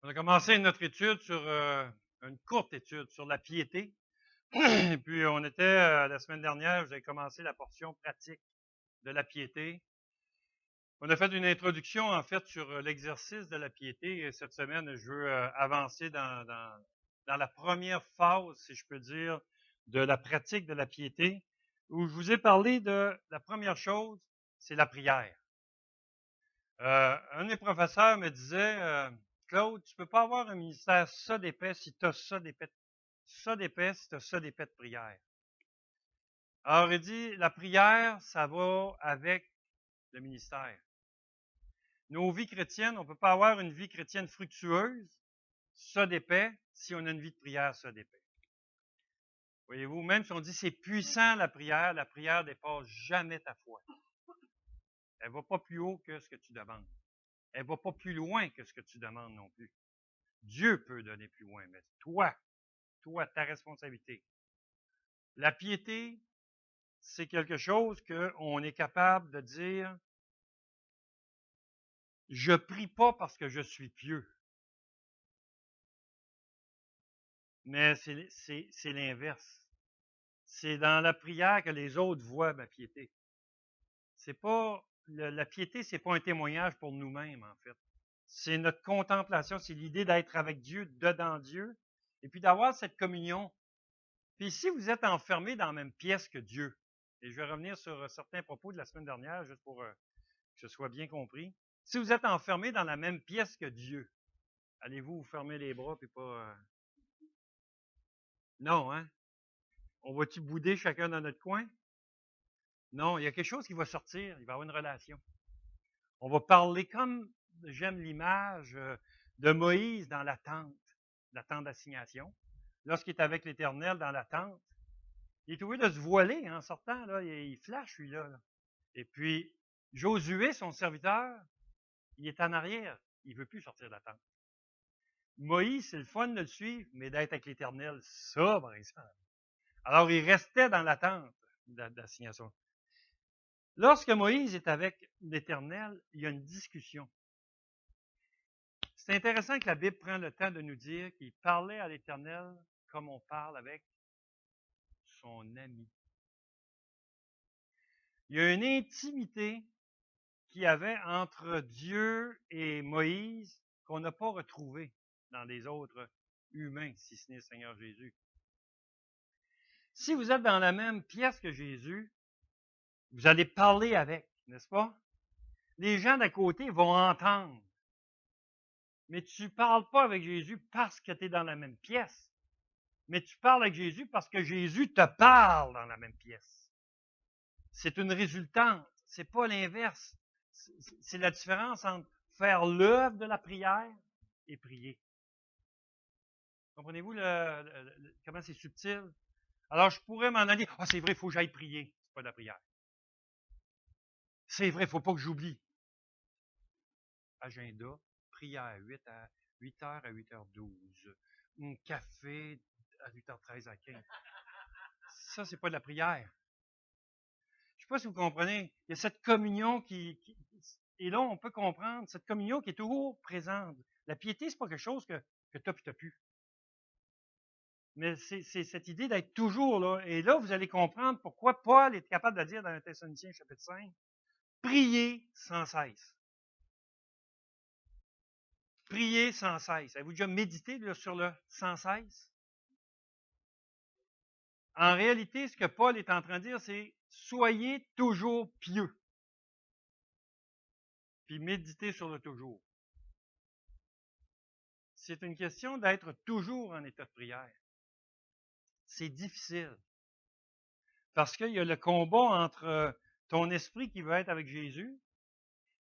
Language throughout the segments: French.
On a commencé notre étude sur une courte étude sur la piété. Et puis on était la semaine dernière, vous avez commencé la portion pratique de la piété. On a fait une introduction en fait sur l'exercice de la piété et cette semaine, je veux avancer dans la première phase, si je peux dire, de la pratique de la piété, où je vous ai parlé de la première chose, c'est la prière. Un de mes professeurs me disait, Claude, tu peux pas avoir un ministère ça d'épais si tu as ça d'épais si tu as ça d'épais de prière. Alors, il dit, la prière, ça va avec le ministère. Nos vies chrétiennes, on ne peut pas avoir une vie chrétienne fructueuse, ça d'épais, si on a une vie de prière, ça d'épais. Voyez-vous, même si on dit c'est puissant la prière dépasse jamais ta foi. Elle ne va pas plus haut que ce que tu demandes. Elle ne va pas plus loin que ce que tu demandes non plus. Dieu peut donner plus loin, mais toi, ta responsabilité. La piété, c'est quelque chose qu'on est capable de dire, je prie pas parce que je suis pieux. Mais c'est l'inverse. C'est dans la prière que les autres voient ma piété. C'est pas, la piété, c'est pas un témoignage pour nous-mêmes, en fait. C'est notre contemplation, c'est l'idée d'être avec Dieu, dedans Dieu, et puis d'avoir cette communion. Puis si vous êtes enfermé dans la même pièce que Dieu, et je vais revenir sur certains propos de la semaine dernière, juste pour que ce soit bien compris. Si vous êtes enfermé dans la même pièce que Dieu, allez-vous vous fermer les bras et pas... Non, hein? On va-tu bouder chacun dans notre coin? Non, il y a quelque chose qui va sortir, il va y avoir une relation. On va parler comme, j'aime l'image de Moïse dans la tente d'assignation. Lorsqu'il est avec l'Éternel dans la tente, il est obligé de se voiler en sortant, là, il flash, lui-là. Là. Et puis, Josué, son serviteur, il est en arrière, il ne veut plus sortir de la tente. Moïse, c'est le fun de le suivre, mais d'être avec l'Éternel, ça, par exemple. Alors, il restait dans l'attente d'assignation. Lorsque Moïse est avec l'Éternel, il y a une discussion. C'est intéressant que la Bible prenne le temps de nous dire qu'il parlait à l'Éternel comme on parle avec son ami. Il y a une intimité qu'il y avait entre Dieu et Moïse qu'on n'a pas retrouvée dans les autres humains, si ce n'est le Seigneur Jésus. Si vous êtes dans la même pièce que Jésus, vous allez parler avec, n'est-ce pas? Les gens d'à côté vont entendre. Mais tu ne parles pas avec Jésus parce que tu es dans la même pièce. Mais tu parles avec Jésus parce que Jésus te parle dans la même pièce. C'est une résultante. C'est pas l'inverse. C'est la différence entre faire l'œuvre de la prière et prier. Comprenez-vous comment c'est subtil? Alors, je pourrais m'en aller. Ah, c'est vrai, il faut que j'aille prier. C'est pas de la prière. C'est vrai, il ne faut pas que j'oublie. Agenda, prière 8h à 8h12. Un café à 8h13 à 15. Ça, c'est pas de la prière. Je ne sais pas si vous comprenez. Il y a cette communion et là, on peut comprendre cette communion qui est toujours présente. La piété, c'est pas quelque chose que tu as puis tu n'as plus. Mais c'est cette idée d'être toujours là. Et là, vous allez comprendre pourquoi Paul est capable de dire dans 1 Thessaloniciens chapitre 5, priez sans cesse. Priez sans cesse. Avez-vous déjà médité là, sur le sans cesse? En réalité, ce que Paul est en train de dire, c'est soyez toujours pieux. Puis méditez sur le toujours. C'est une question d'être toujours en état de prière. C'est difficile. Parce qu'il y a le combat entre ton esprit qui veut être avec Jésus,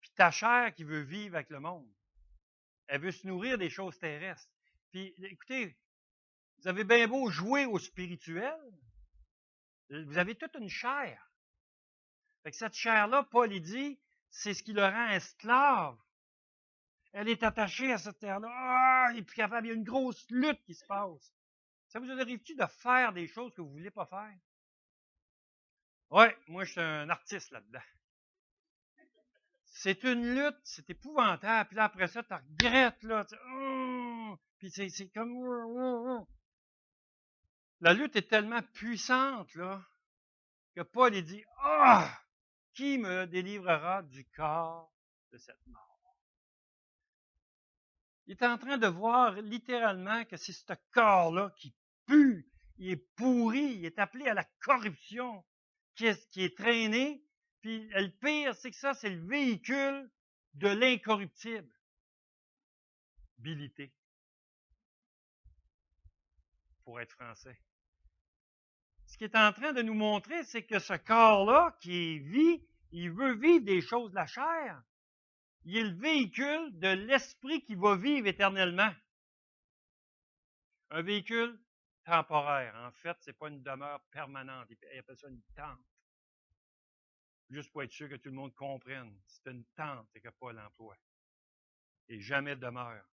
puis ta chair qui veut vivre avec le monde. Elle veut se nourrir des choses terrestres. Puis, écoutez, vous avez bien beau jouer au spirituel, vous avez toute une chair. Fait que cette chair-là, Paul il dit, c'est ce qui le rend esclave. Elle est attachée à cette terre-là. Ah, il est plus capable. Il y a une grosse lutte qui se passe. Ça vous arrive-tu de faire des choses que vous ne voulez pas faire? Oui, moi, je suis un artiste là-dedans. C'est une lutte, c'est épouvantable. Puis là, après ça, tu regrettes, là. Puis c'est comme... La lutte est tellement puissante, là, que Paul il dit, « Ah! Qui me délivrera du corps de cette mort? » Il est en train de voir littéralement que c'est ce corps-là qui pue, il est pourri, il est appelé à la corruption, qui est traîné. Puis le pire, c'est que ça, c'est le véhicule de l'incorruptibilité. Pour être français. Ce qu'il est en train de nous montrer, c'est que ce corps-là, qui est vie, il veut vivre des choses de la chair. Il est le véhicule de l'esprit qui va vivre éternellement. Un véhicule temporaire. En fait, ce n'est pas une demeure permanente. Il appelle ça une tente. Juste pour être sûr que tout le monde comprenne. C'est une tente et que pas l'emploi. Et jamais demeure.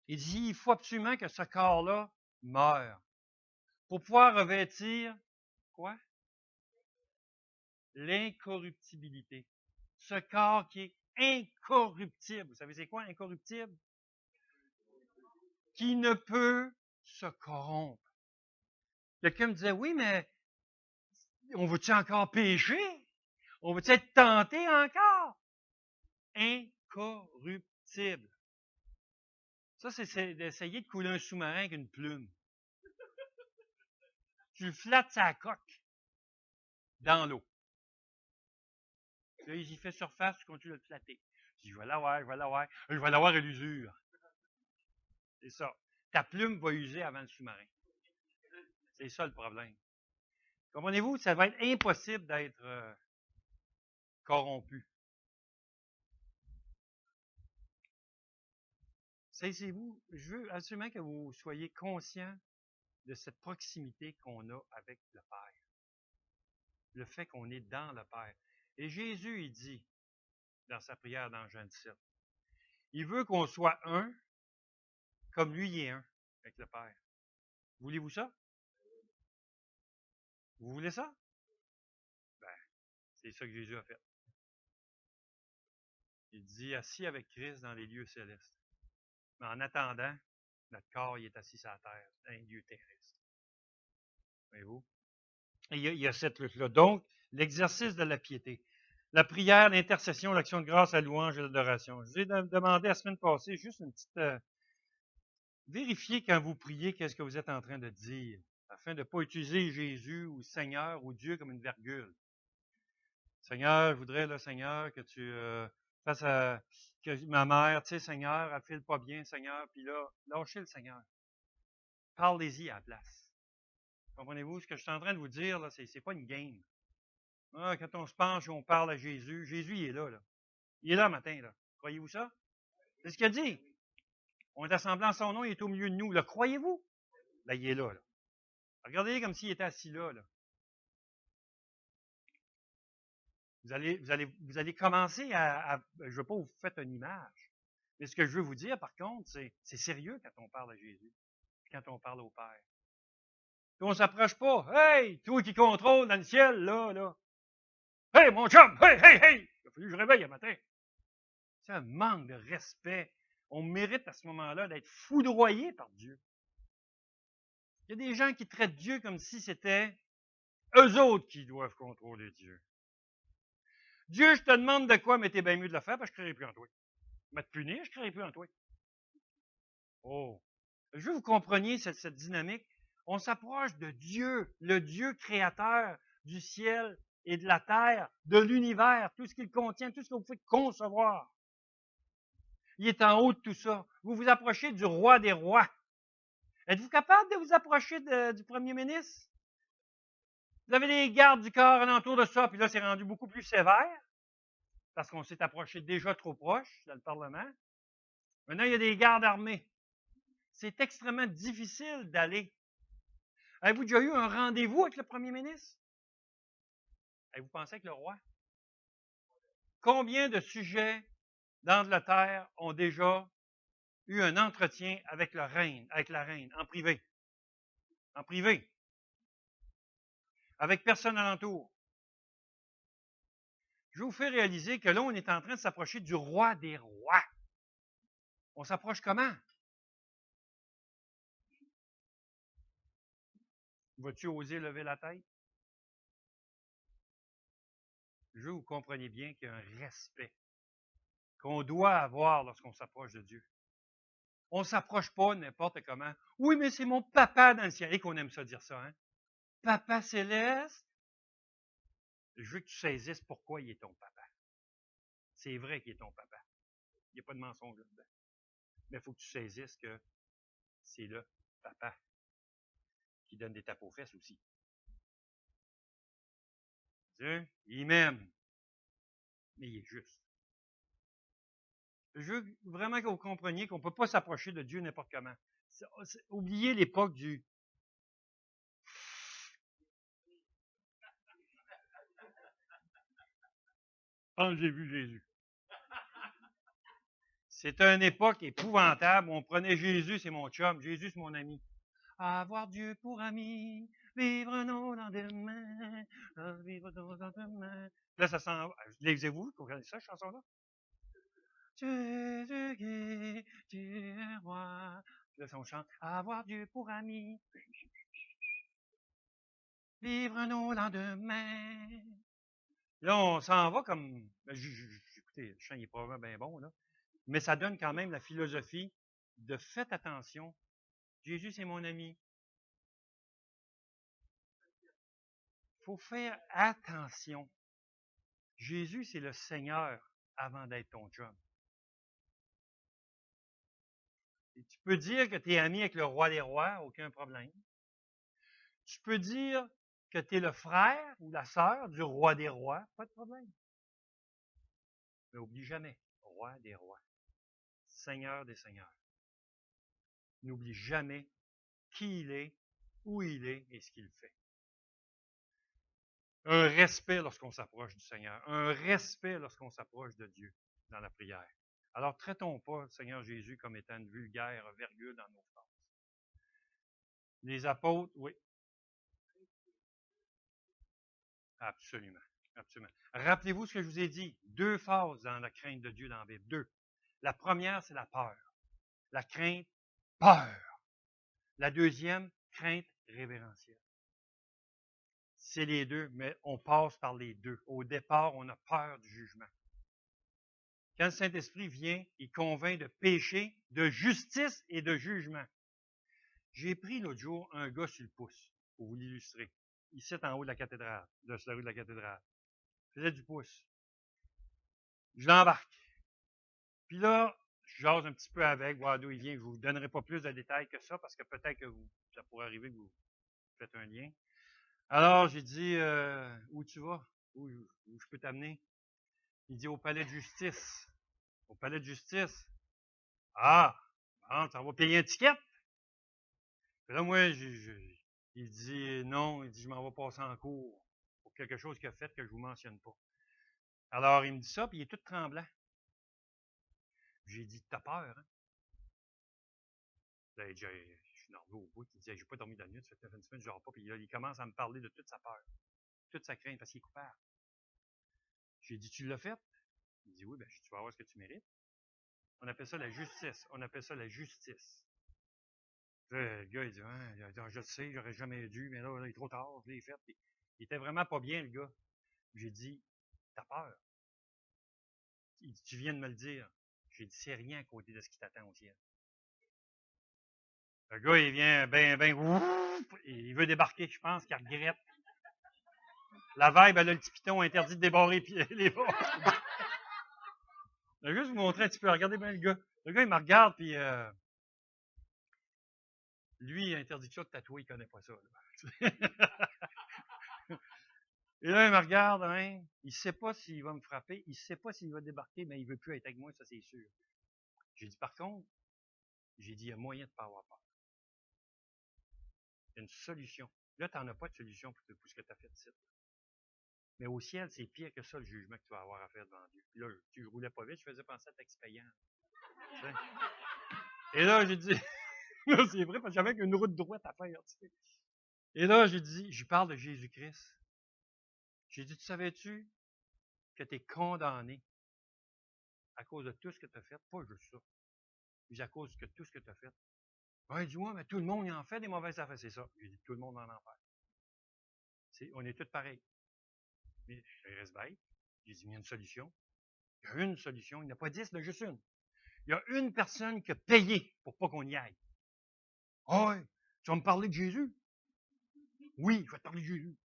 Il dit, il faut absolument que ce corps-là meure. Pour pouvoir revêtir, quoi? L'incorruptibilité. Ce corps qui est incorruptible. Vous savez c'est quoi incorruptible? Qui ne peut se corrompre. Quelqu'un me disait, oui, mais on veut-tu encore pécher? On veut-tu être tenté encore? Incorruptible. Ça, c'est d'essayer de couler un sous-marin avec une plume. Tu le flattes sa coque dans l'eau. Là, il y fait surface, tu continues de le flatter. Je dis, je vais l'avoir, je vais l'avoir. Je vais l'avoir à l'usure. C'est ça. Ta plume va user avant le sous-marin. C'est ça le problème. Comprenez-vous? Ça va être impossible d'être corrompu. Saisissez-vous, je veux absolument que vous soyez conscients de cette proximité qu'on a avec le Père. Le fait qu'on est dans le Père. Et Jésus, il dit, dans sa prière dans Jean 17, il veut qu'on soit un, comme lui il est un, avec le Père. Voulez-vous ça? Vous voulez ça? Ben, c'est ça que Jésus a fait. Il dit, assis avec Christ dans les lieux célestes. Mais en attendant, notre corps, il est assis sur la terre, dans un lieu terrestre. Voyez-vous? Et il y a cette lutte-là. Donc, l'exercice de la piété. La prière, l'intercession, l'action de grâce, la louange et l'adoration. Je vous ai demandé la semaine passée juste une petite... vérifiez quand vous priez qu'est-ce que vous êtes en train de dire, afin de ne pas utiliser Jésus ou Seigneur ou Dieu comme une virgule. Seigneur, je voudrais, là, Seigneur, que tu fasses que ma mère, tu sais, Seigneur, elle ne file pas bien, Seigneur, puis là, lâchez le Seigneur. Parlez-y à la place. Comprenez-vous? Ce que je suis en train de vous dire, là, c'est pas une game. Ah, quand on se penche et on parle à Jésus, Jésus, il est là, là. Il est là matin, là. Croyez-vous ça? C'est ce qu'il a dit. On est assemblés en son nom, il est au milieu de nous. Le croyez-vous? Ben, il est là, là. Regardez comme s'il était assis là, là. Vous allez commencer je ne veux pas vous faire une image. Mais ce que je veux vous dire, par contre, c'est sérieux quand on parle à Jésus. Quand on parle au Père. Puis on ne s'approche pas. Hey, toi qui contrôle dans le ciel, là, là. Hey, mon chum! Hey, hey, hey! Il a fallu que je réveille un matin. C'est un manque de respect. On mérite à ce moment-là d'être foudroyé par Dieu. Il y a des gens qui traitent Dieu comme si c'était eux autres qui doivent contrôler Dieu. Dieu, je te demande de quoi, mais t'es bien mieux de le faire parce que je ne créerai plus en toi. Mais te punir, je ne créerai plus en toi. Oh! Je veux que vous compreniez cette dynamique. On s'approche de Dieu, le Dieu créateur du ciel et de la terre, de l'univers, tout ce qu'il contient, tout ce que vous pouvez concevoir. Il est en haut de tout ça. Vous vous approchez du roi des rois. Êtes-vous capable de vous approcher du premier ministre? Vous avez les gardes du corps alentour de ça, puis là, c'est rendu beaucoup plus sévère, parce qu'on s'est approché déjà trop proche dans le Parlement. Maintenant, il y a des gardes armés. C'est extrêmement difficile d'aller. Avez-vous déjà eu un rendez-vous avec le premier ministre? Avez-vous pensé avec le roi? Combien de sujets d'Angleterre ont déjà eu un entretien avec la reine, en privé? En privé. Avec personne alentour. Je vous fais réaliser que là, on est en train de s'approcher du roi des rois. On s'approche comment? Vas-tu oser lever la tête? Je veux que vous compreniez bien qu'il y a un respect qu'on doit avoir lorsqu'on s'approche de Dieu. On ne s'approche pas n'importe comment. Oui, mais c'est mon papa dans le ciel. Et qu'on aime ça dire ça, hein? Papa céleste. Je veux que tu saisisses pourquoi il est ton papa. C'est vrai qu'il est ton papa. Il n'y a pas de mensonge là-dedans. Mais il faut que tu saisisses que c'est le papa qui donne des tapes aux fesses aussi. Dieu, il m'aime, mais il est juste. Je veux vraiment que vous compreniez qu'on ne peut pas s'approcher de Dieu n'importe comment. Oubliez l'époque du quand j'ai vu Jésus. C'est une époque épouvantable où on prenait Jésus, c'est mon chum, Jésus, c'est mon ami. Avoir Dieu pour ami, vivre nos lendemains, vivre nos lendemains. Là, ça s'en va. Lisez-vous, vous connaissez ça, cette chanson-là? Jésus qui, tu es roi. Là, on chante avoir Dieu pour ami, vivre nos lendemains. Là, on s'en va comme. Écoutez, le chant il est probablement bien bon, là. Mais ça donne quand même la philosophie de faites attention. Jésus, c'est mon ami. Il faut faire attention. Jésus, c'est le Seigneur avant d'être ton chum. Et tu peux dire que tu es ami avec le roi des rois, aucun problème. Tu peux dire que tu es le frère ou la sœur du roi des rois, pas de problème. Mais oublie jamais, roi des rois, Seigneur des seigneurs. N'oublie jamais qui il est, où il est et ce qu'il fait. Un respect lorsqu'on s'approche du Seigneur, un respect lorsqu'on s'approche de Dieu dans la prière. Alors, traitons pas le Seigneur Jésus comme étant une vulgaire virgule dans nos phrases. Les apôtres, oui. Absolument. Absolument. Rappelez-vous ce que je vous ai dit. 2 phases dans la crainte de Dieu dans la Bible. 2. La première, c'est la peur. La crainte, peur. La deuxième, crainte révérentielle. C'est les deux, mais on passe par les deux. Au départ, on a peur du jugement. Quand le Saint-Esprit vient, il convainc de péché, de justice et de jugement. J'ai pris l'autre jour un gars sur le pouce, pour vous l'illustrer. Ici, en haut de la cathédrale, de la rue de la cathédrale. Il faisait du pouce. Je l'embarque. Puis là, je jase un petit peu avec, voir d'où il vient. Je ne vous donnerai pas plus de détails que ça, parce que peut-être que ça pourrait arriver que vous faites un lien. Alors, j'ai dit, où tu vas? Où je peux t'amener? Il dit, au palais de justice. Au palais de justice. Ah, bon, ça va payer un ticket? Puis là, moi, il dit, non, il dit, je m'en vais passer en cours pour quelque chose qu'il a fait que je ne vous mentionne pas. Alors, il me dit ça, puis il est tout tremblant. J'ai dit, t'as peur, hein? Là, je suis nerveux au bout. Il dit, j'ai pas dormi de la nuit, ça fait une semaine, je dors pas. Puis là, il commence à me parler de toute sa peur, toute sa crainte, parce qu'il est coupable. J'ai dit, tu l'as fait? Il dit, oui, ben, tu vas voir ce que tu mérites. On appelle ça la justice. On appelle ça la justice. Le gars, il dit, je le sais, j'aurais jamais dû, mais là, il est trop tard, je l'ai fait. Il était vraiment pas bien, le gars. J'ai dit, t'as peur. Il dit, tu viens de me le dire. J'ai dit, c'est rien à côté de ce qui t'attend au ciel. Le gars, il vient il veut débarquer, je pense qu'il regrette. La vibe, elle a le petit piton interdit de débarrer les bords. Je vais juste vous montrer un petit peu. Regardez bien le gars. Le gars, il me regarde, puis lui, interdiction de tatouer, il connaît pas ça. Et là, il me regarde, hein, il sait pas s'il va me frapper, il sait pas s'il va débarquer, mais il veut plus être avec moi, ça c'est sûr. J'ai dit, par contre, j'ai dit, il y a moyen de ne pas avoir peur. Il y a une solution. Là, tu n'en as pas de solution pour ce que tu as fait ici. Mais au ciel, c'est pire que ça, le jugement que tu vas avoir à faire devant Dieu. Puis là, je roulais pas vite, je faisais penser à taxe payante. Et là, j'ai dit, c'est vrai, parce que j'avais une route droite à faire. Tu sais. Et là, j'ai dit, je parle de Jésus-Christ. J'ai dit, tu savais-tu que tu es condamné à cause de tout ce que tu as fait? Pas juste ça. Mais à cause de tout ce que tu as fait. Ouais, dis-moi, mais tout le monde y en fait des mauvaises affaires, c'est ça. J'ai dit, tout le monde en fait. On est tous pareils. Mais je reste bête. J'ai dit, il y a une solution. Il y a une solution. Il n'y en a pas 10, il y en a juste une. Il y a une personne qui a payé pour pas qu'on y aille. Ah ouais, tu vas me parler de Jésus? Oui, je vais te parler de Jésus.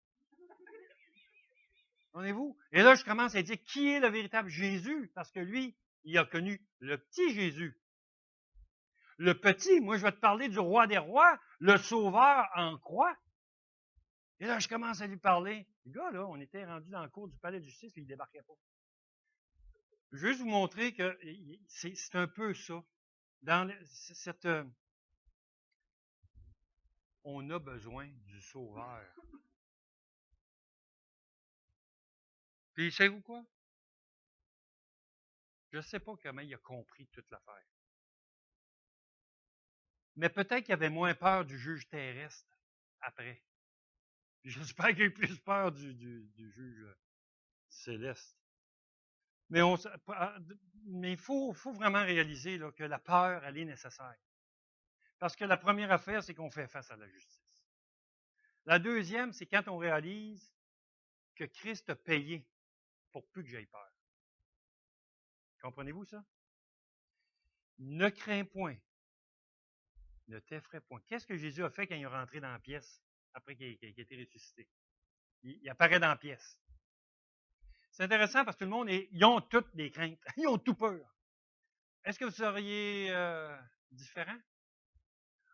Entendez-vous? Et là, je commence à dire qui est le véritable Jésus, parce que lui, il a connu le petit Jésus. Le petit, moi, je vais te parler du roi des rois, le sauveur en croix. Et là, je commence à lui parler. Le gars, là, on était rendu dans le cours du palais de justice, puis il ne débarquait pas. Je veux juste vous montrer que c'est un peu ça. Dans cette, on a besoin du sauveur. Puis, savez-vous quoi? Je ne sais pas comment il a compris toute l'affaire. Mais peut-être qu'il avait moins peur du juge terrestre après. J'espère qu'il a eu plus peur du juge céleste. Mais il faut vraiment réaliser là, que la peur, elle est nécessaire. Parce que la première affaire, c'est qu'on fait face à la justice. La deuxième, c'est quand on réalise que Christ a payé pour plus que j'aie peur. Comprenez-vous ça? Ne crains point. Ne t'effraie point. Qu'est-ce que Jésus a fait quand il est rentré dans la pièce après qu'il ait été ressuscité? Il apparaît dans la pièce. C'est intéressant parce que tout le monde, ils ont toutes des craintes. Ils ont tout peur. Est-ce que vous seriez différent?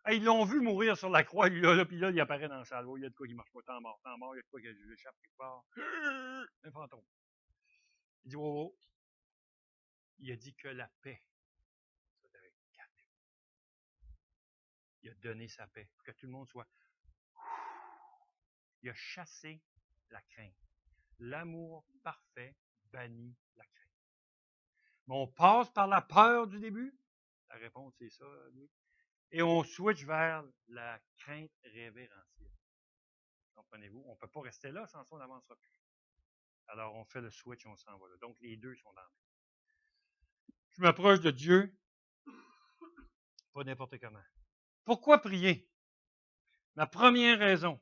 Ah, ils l'ont vu mourir sur la croix, lui, là, puis là, il apparaît dans la salle. Oh, il y a de quoi qui ne marche pas, tant mort, il y a de quoi qui échappe quelque part. Un fantôme. Il dit, oh, il a dit que la paix soit avec vous. Il a donné sa paix pour que tout le monde soit. Il a chassé la crainte. L'amour parfait bannit la crainte. Mais on passe par la peur du début. La réponse, c'est ça, lui. Et on switch vers la crainte révérentielle. Comprenez-vous? On ne peut pas rester là, sans ça, on n'avancera plus. Alors, on fait le switch, on s'en va là. Donc, les deux sont dans le même. Je m'approche de Dieu, pas n'importe comment. Pourquoi prier? Ma première raison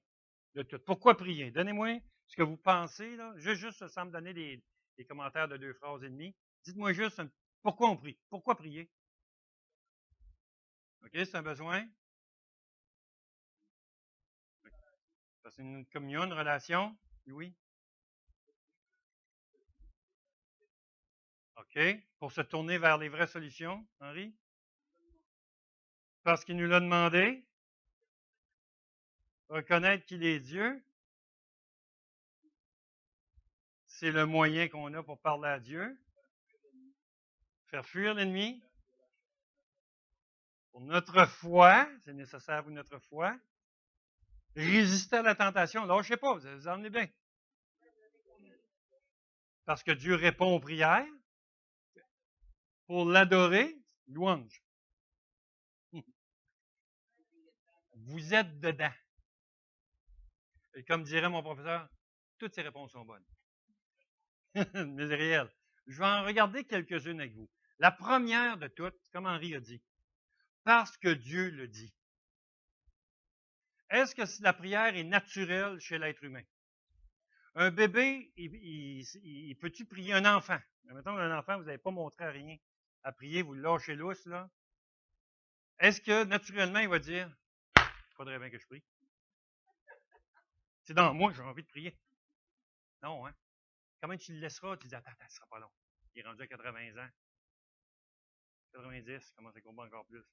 de tout. Pourquoi prier? Donnez-moi ce que vous pensez, là. Juste sans me donner des commentaires de 2 phrases et demie. Dites-moi juste pourquoi on prie. Pourquoi prier? OK, c'est un besoin. C'est une communion, une relation. Oui. OK. Pour se tourner vers les vraies solutions, Henri? Parce qu'il nous l'a demandé. Reconnaître qu'il est Dieu. C'est le moyen qu'on a pour parler à Dieu. Faire fuir l'ennemi. Pour notre foi, c'est nécessaire pour notre foi. Résister à la tentation. Lâchez pas, vous en êtes bien. Parce que Dieu répond aux prières. Pour l'adorer, louange. Vous êtes dedans. Et comme dirait mon professeur, toutes ces réponses sont bonnes. Mais c'est réel. Je vais en regarder quelques-unes avec vous. La première de toutes, comme Henri a dit, parce que Dieu le dit. Est-ce que la prière est naturelle chez l'être humain? Un bébé, il peut-tu prier un enfant? Mettons un enfant, vous n'avez pas montré à rien à prier, vous le lâchez lousse, là. Est-ce que naturellement, il va dire, il faudrait bien que je prie? C'est dans moi que j'ai envie de prier. Non, hein? Comment tu le laisseras? Tu dis, attends, ça sera pas long. Il est rendu à 80 ans. 90, comment ça combat encore plus?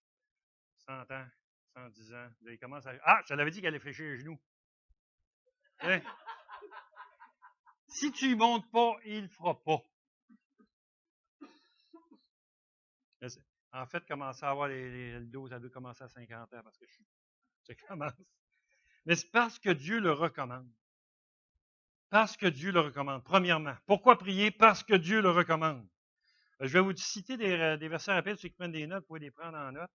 100 ans, 110 ans. Là, il commence à. Ah, je l'avais dit qu'il allait fléchir les genoux. Hein? Si tu ne montes pas, il ne fera pas. En fait, commencer à avoir le dos, ça doit commencer à 50 ans parce que je commence. Mais c'est parce que Dieu le recommande. Parce que Dieu le recommande, premièrement. Pourquoi prier? Parce que Dieu le recommande. Je vais vous citer des versets rapides, ceux qui prennent des notes, vous pouvez les prendre en note.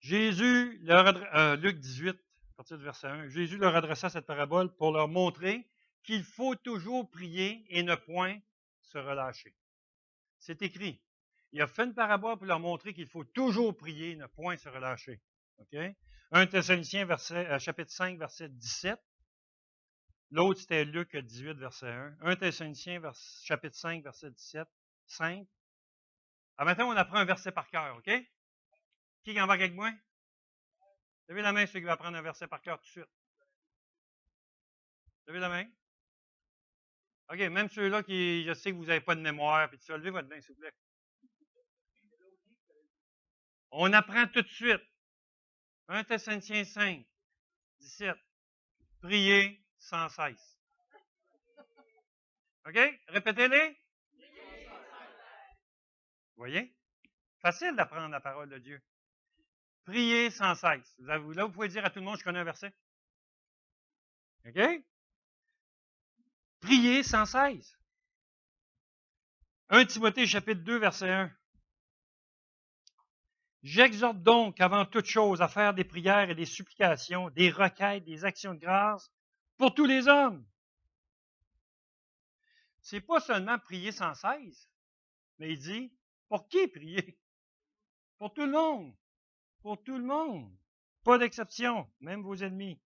Luc 18, à partir du verset 1, Jésus leur adressa cette parabole pour leur montrer qu'il faut toujours prier et ne point se relâcher. C'est écrit. Il a fait une parabole pour leur montrer qu'il faut toujours prier et ne point se relâcher. Okay? 1 Thessaloniciens chapitre 5, verset 17. L'autre, c'était Luc 18, verset 1. 1 Thessaloniciens, chapitre 5, verset 17. 5. Ah, maintenant, on apprend un verset par cœur, OK? Qui embarque avec moi? Levez la main, ceux qui veulent apprendre un verset par cœur tout de suite. Levez la main. OK, même ceux-là qui, je sais que vous n'avez pas de mémoire, puis tout ça, levez votre main, s'il vous plaît. On apprend tout de suite. 1 Thessaloniciens 5, 17. Priez sans cesse. OK? Répétez-les. Vous voyez? Facile d'apprendre la parole de Dieu. Priez sans cesse. Là, vous pouvez dire à tout le monde, je connais un verset. OK? Priez sans cesse. 1 Timothée chapitre 2, verset 1. J'exhorte donc avant toute chose à faire des prières et des supplications, des requêtes, des actions de grâce pour tous les hommes. C'est pas seulement prier sans cesse, mais il dit, pour qui prier? Pour tout le monde. Pour tout le monde. Pas d'exception, même vos ennemis.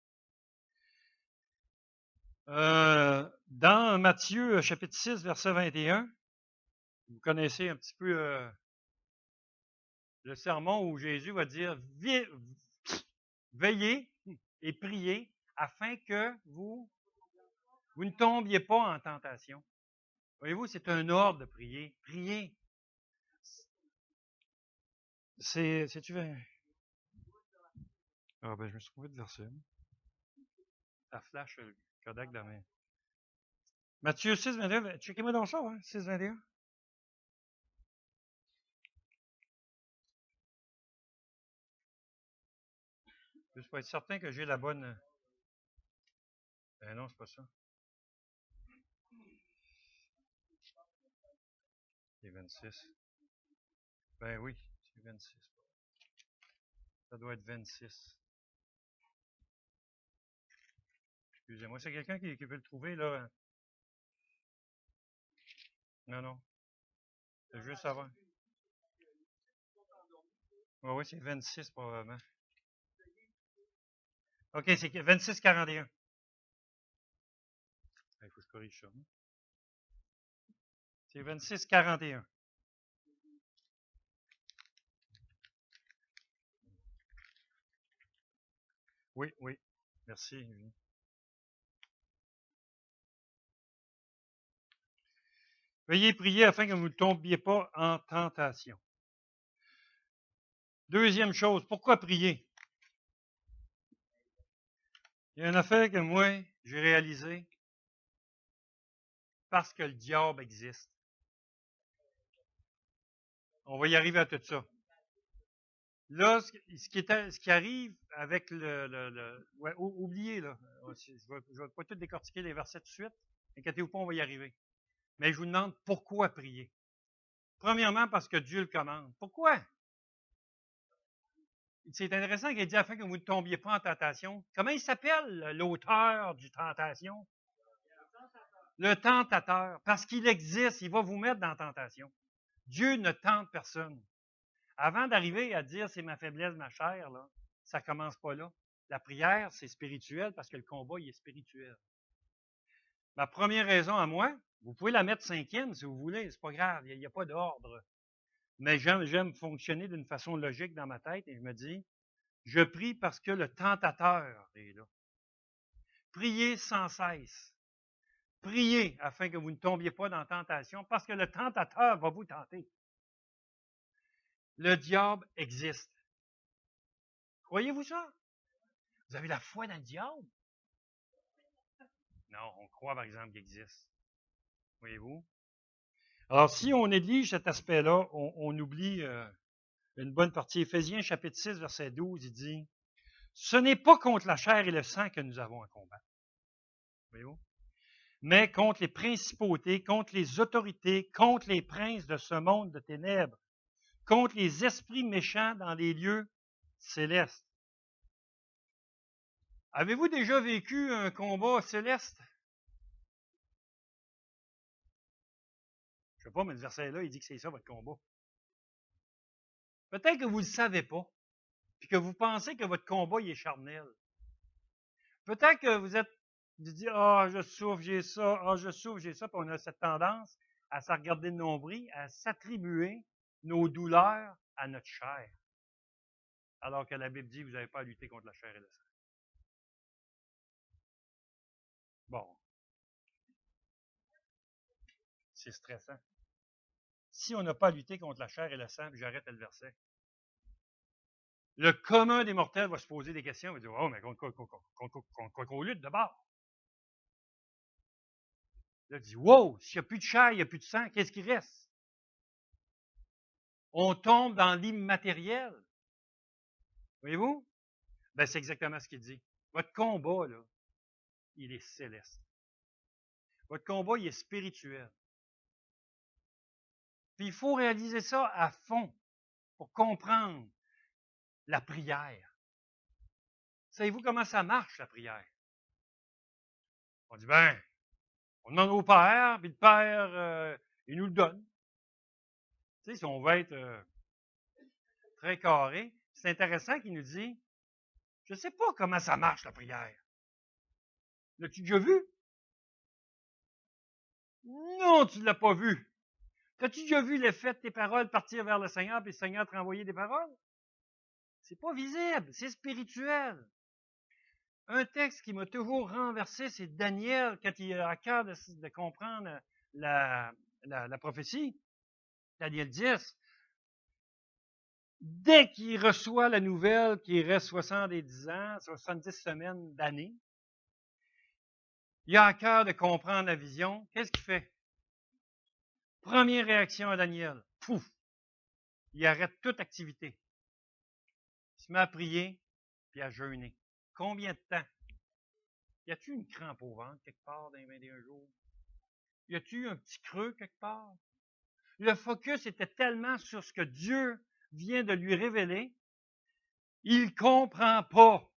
Dans Matthieu chapitre 6, verset 21, vous connaissez un petit peu le sermon où Jésus va dire veillez et priez afin que vous ne tombiez pas en tentation. Voyez-vous, c'est un ordre de prier. Priez. C'est-tu vrai? Ah ben, je me suis trouvé de verset. Ça flash le Kodak de la main. Matthieu 6, 21. Checkez-moi dans ça, hein? 6, 21. Juste pour être certain que j'ai la bonne. Ben non, c'est pas ça. C'est 26. Ben oui, c'est 26. Ça doit être 26. Excusez-moi, c'est quelqu'un qui veut le trouver, là. Non, non. C'est juste avant. Oh, oui, c'est 26 probablement. OK, c'est 26, 41. Il faut que je corrige ça. C'est 26, 41. Oui, oui. Merci. Veuillez prier afin que vous ne tombiez pas en tentation. Deuxième chose, pourquoi prier? Il y a une affaire que moi, j'ai réalisée parce que le diable existe. On va y arriver à tout ça. Là, ce qui arrive avec ouais, oubliez, là. Je ne vais pas tout décortiquer les versets tout de suite. Inquiétez-vous pas, on va y arriver. Mais je vous demande pourquoi prier. Premièrement, parce que Dieu le commande. Pourquoi? C'est intéressant qu'il dit afin que vous ne tombiez pas en tentation. Comment il s'appelle l'auteur du tentation? Le tentateur. Parce qu'il existe, il va vous mettre dans la tentation. Dieu ne tente personne. Avant d'arriver à dire c'est ma faiblesse, ma chair, là, ça commence pas là. La prière, c'est spirituel parce que le combat, il est spirituel. Ma première raison à moi, vous pouvez la mettre cinquième si vous voulez, c'est pas grave, il n'y a pas d'ordre. Mais j'aime fonctionner d'une façon logique dans ma tête et je me dis, je prie parce que le tentateur est là. Priez sans cesse. Priez afin que vous ne tombiez pas dans la tentation parce que le tentateur va vous tenter. Le diable existe. Croyez-vous ça? Vous avez la foi dans le diable? Non, on croit par exemple qu'il existe. Voyez-vous? Alors, si on néglige cet aspect-là, on oublie une bonne partie. Éphésiens chapitre 6, verset 12, il dit, « Ce n'est pas contre la chair et le sang que nous avons à combattre. » Voyez-vous? Mais contre les principautés, contre les autorités, contre les princes de ce monde de ténèbres, contre les esprits méchants dans les lieux célestes. Avez-vous déjà vécu un combat céleste? Je ne sais pas, mais le verset-là, il dit que c'est ça votre combat. Peut-être que vous ne le savez pas, puis que vous pensez que votre combat il est charnel. Peut-être que vous êtes Tu dis, ah, je souffre, j'ai ça, ah, je souffre, j'ai ça, puis on a cette tendance à se regarder le nombril, à s'attribuer nos douleurs à notre chair. Alors que la Bible dit, vous n'avez pas à lutter contre la chair et le sang. Bon, c'est stressant. Si on n'a pas à lutter contre la chair et le sang, puis j'arrête le verset, le commun des mortels va se poser des questions, il va dire, oh, mais contre quoi qu'on lutte d'abord? Là, il dit, wow, s'il n'y a plus de chair, il n'y a plus de sang, qu'est-ce qui reste? On tombe dans l'immatériel. Voyez-vous? Ben, c'est exactement ce qu'il dit. Votre combat, là, il est céleste. Votre combat, il est spirituel. Puis il faut réaliser ça à fond pour comprendre la prière. Savez-vous comment ça marche, la prière? On dit, ben, on demande au Père, puis le Père, il nous le donne. Tu sais, si on veut être très carré, c'est intéressant qu'il nous dit, je ne sais pas comment ça marche, la prière. L'as-tu déjà vu? Non, tu ne l'as pas vu. As-tu déjà vu l'effet de tes paroles partir vers le Seigneur, puis le Seigneur te renvoyer des paroles? C'est pas visible, c'est spirituel. Un texte qui m'a toujours renversé, c'est Daniel, quand il a à cœur de comprendre la prophétie. Daniel 10. Dès qu'il reçoit la nouvelle qu'il reste 70 ans, 70 semaines d'année, il a à cœur de comprendre la vision. Qu'est-ce qu'il fait? Première réaction à Daniel. Pouf! Il arrête toute activité. Il se met à prier puis à jeûner. Combien de temps? Y a-t-il une crampe au ventre quelque part dans les 21 jours? Y a-t-il un petit creux quelque part? Le focus était tellement sur ce que Dieu vient de lui révéler, il ne comprend pas.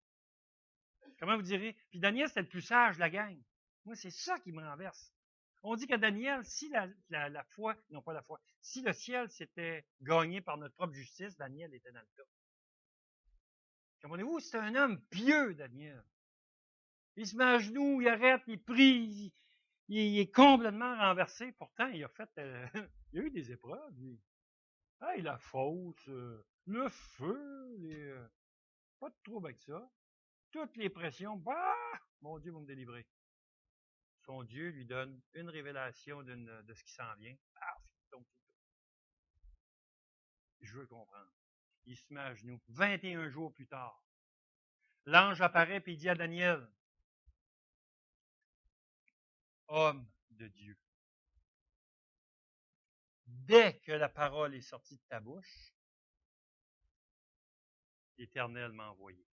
Comment vous direz? Puis Daniel, c'était le plus sage de la gang. Moi, c'est ça qui me renverse. On dit qu'à Daniel, si la foi, non pas la foi, si le ciel s'était gagné par notre propre justice, Daniel était dans le tas. Comprenez-vous? C'est un homme pieux, Daniel. Il se met à genoux, il arrête, il prie, il est complètement renversé. Pourtant, il a fait, il a eu des épreuves, lui. Hey, la fosse, le feu, pas de trouble avec ça. Toutes les pressions, bah, mon Dieu va me délivrer. Son Dieu lui donne une révélation de ce qui s'en vient. Ah, donc, je veux comprendre. Il se met à genoux. 21 jours plus tard, l'ange apparaît et il dit à Daniel, homme de Dieu, dès que la parole est sortie de ta bouche, l'Éternel m'a envoyé.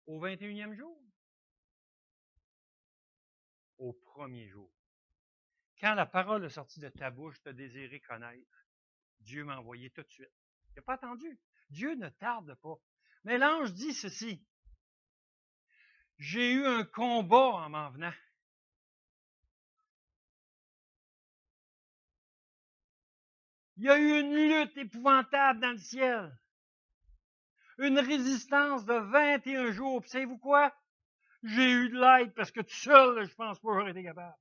Au 21e jour? Au premier jour. Quand la parole est sortie de ta bouche, tu as désiré connaître, Dieu m'a envoyé tout de suite. Il n'a pas attendu. Dieu ne tarde pas. Mais l'ange dit ceci. J'ai eu un combat en m'en venant. Il y a eu une lutte épouvantable dans le ciel. Une résistance de 21 jours. Puis savez-vous quoi? J'ai eu de l'aide parce que tout seul, je pense pas que j'aurais été capable.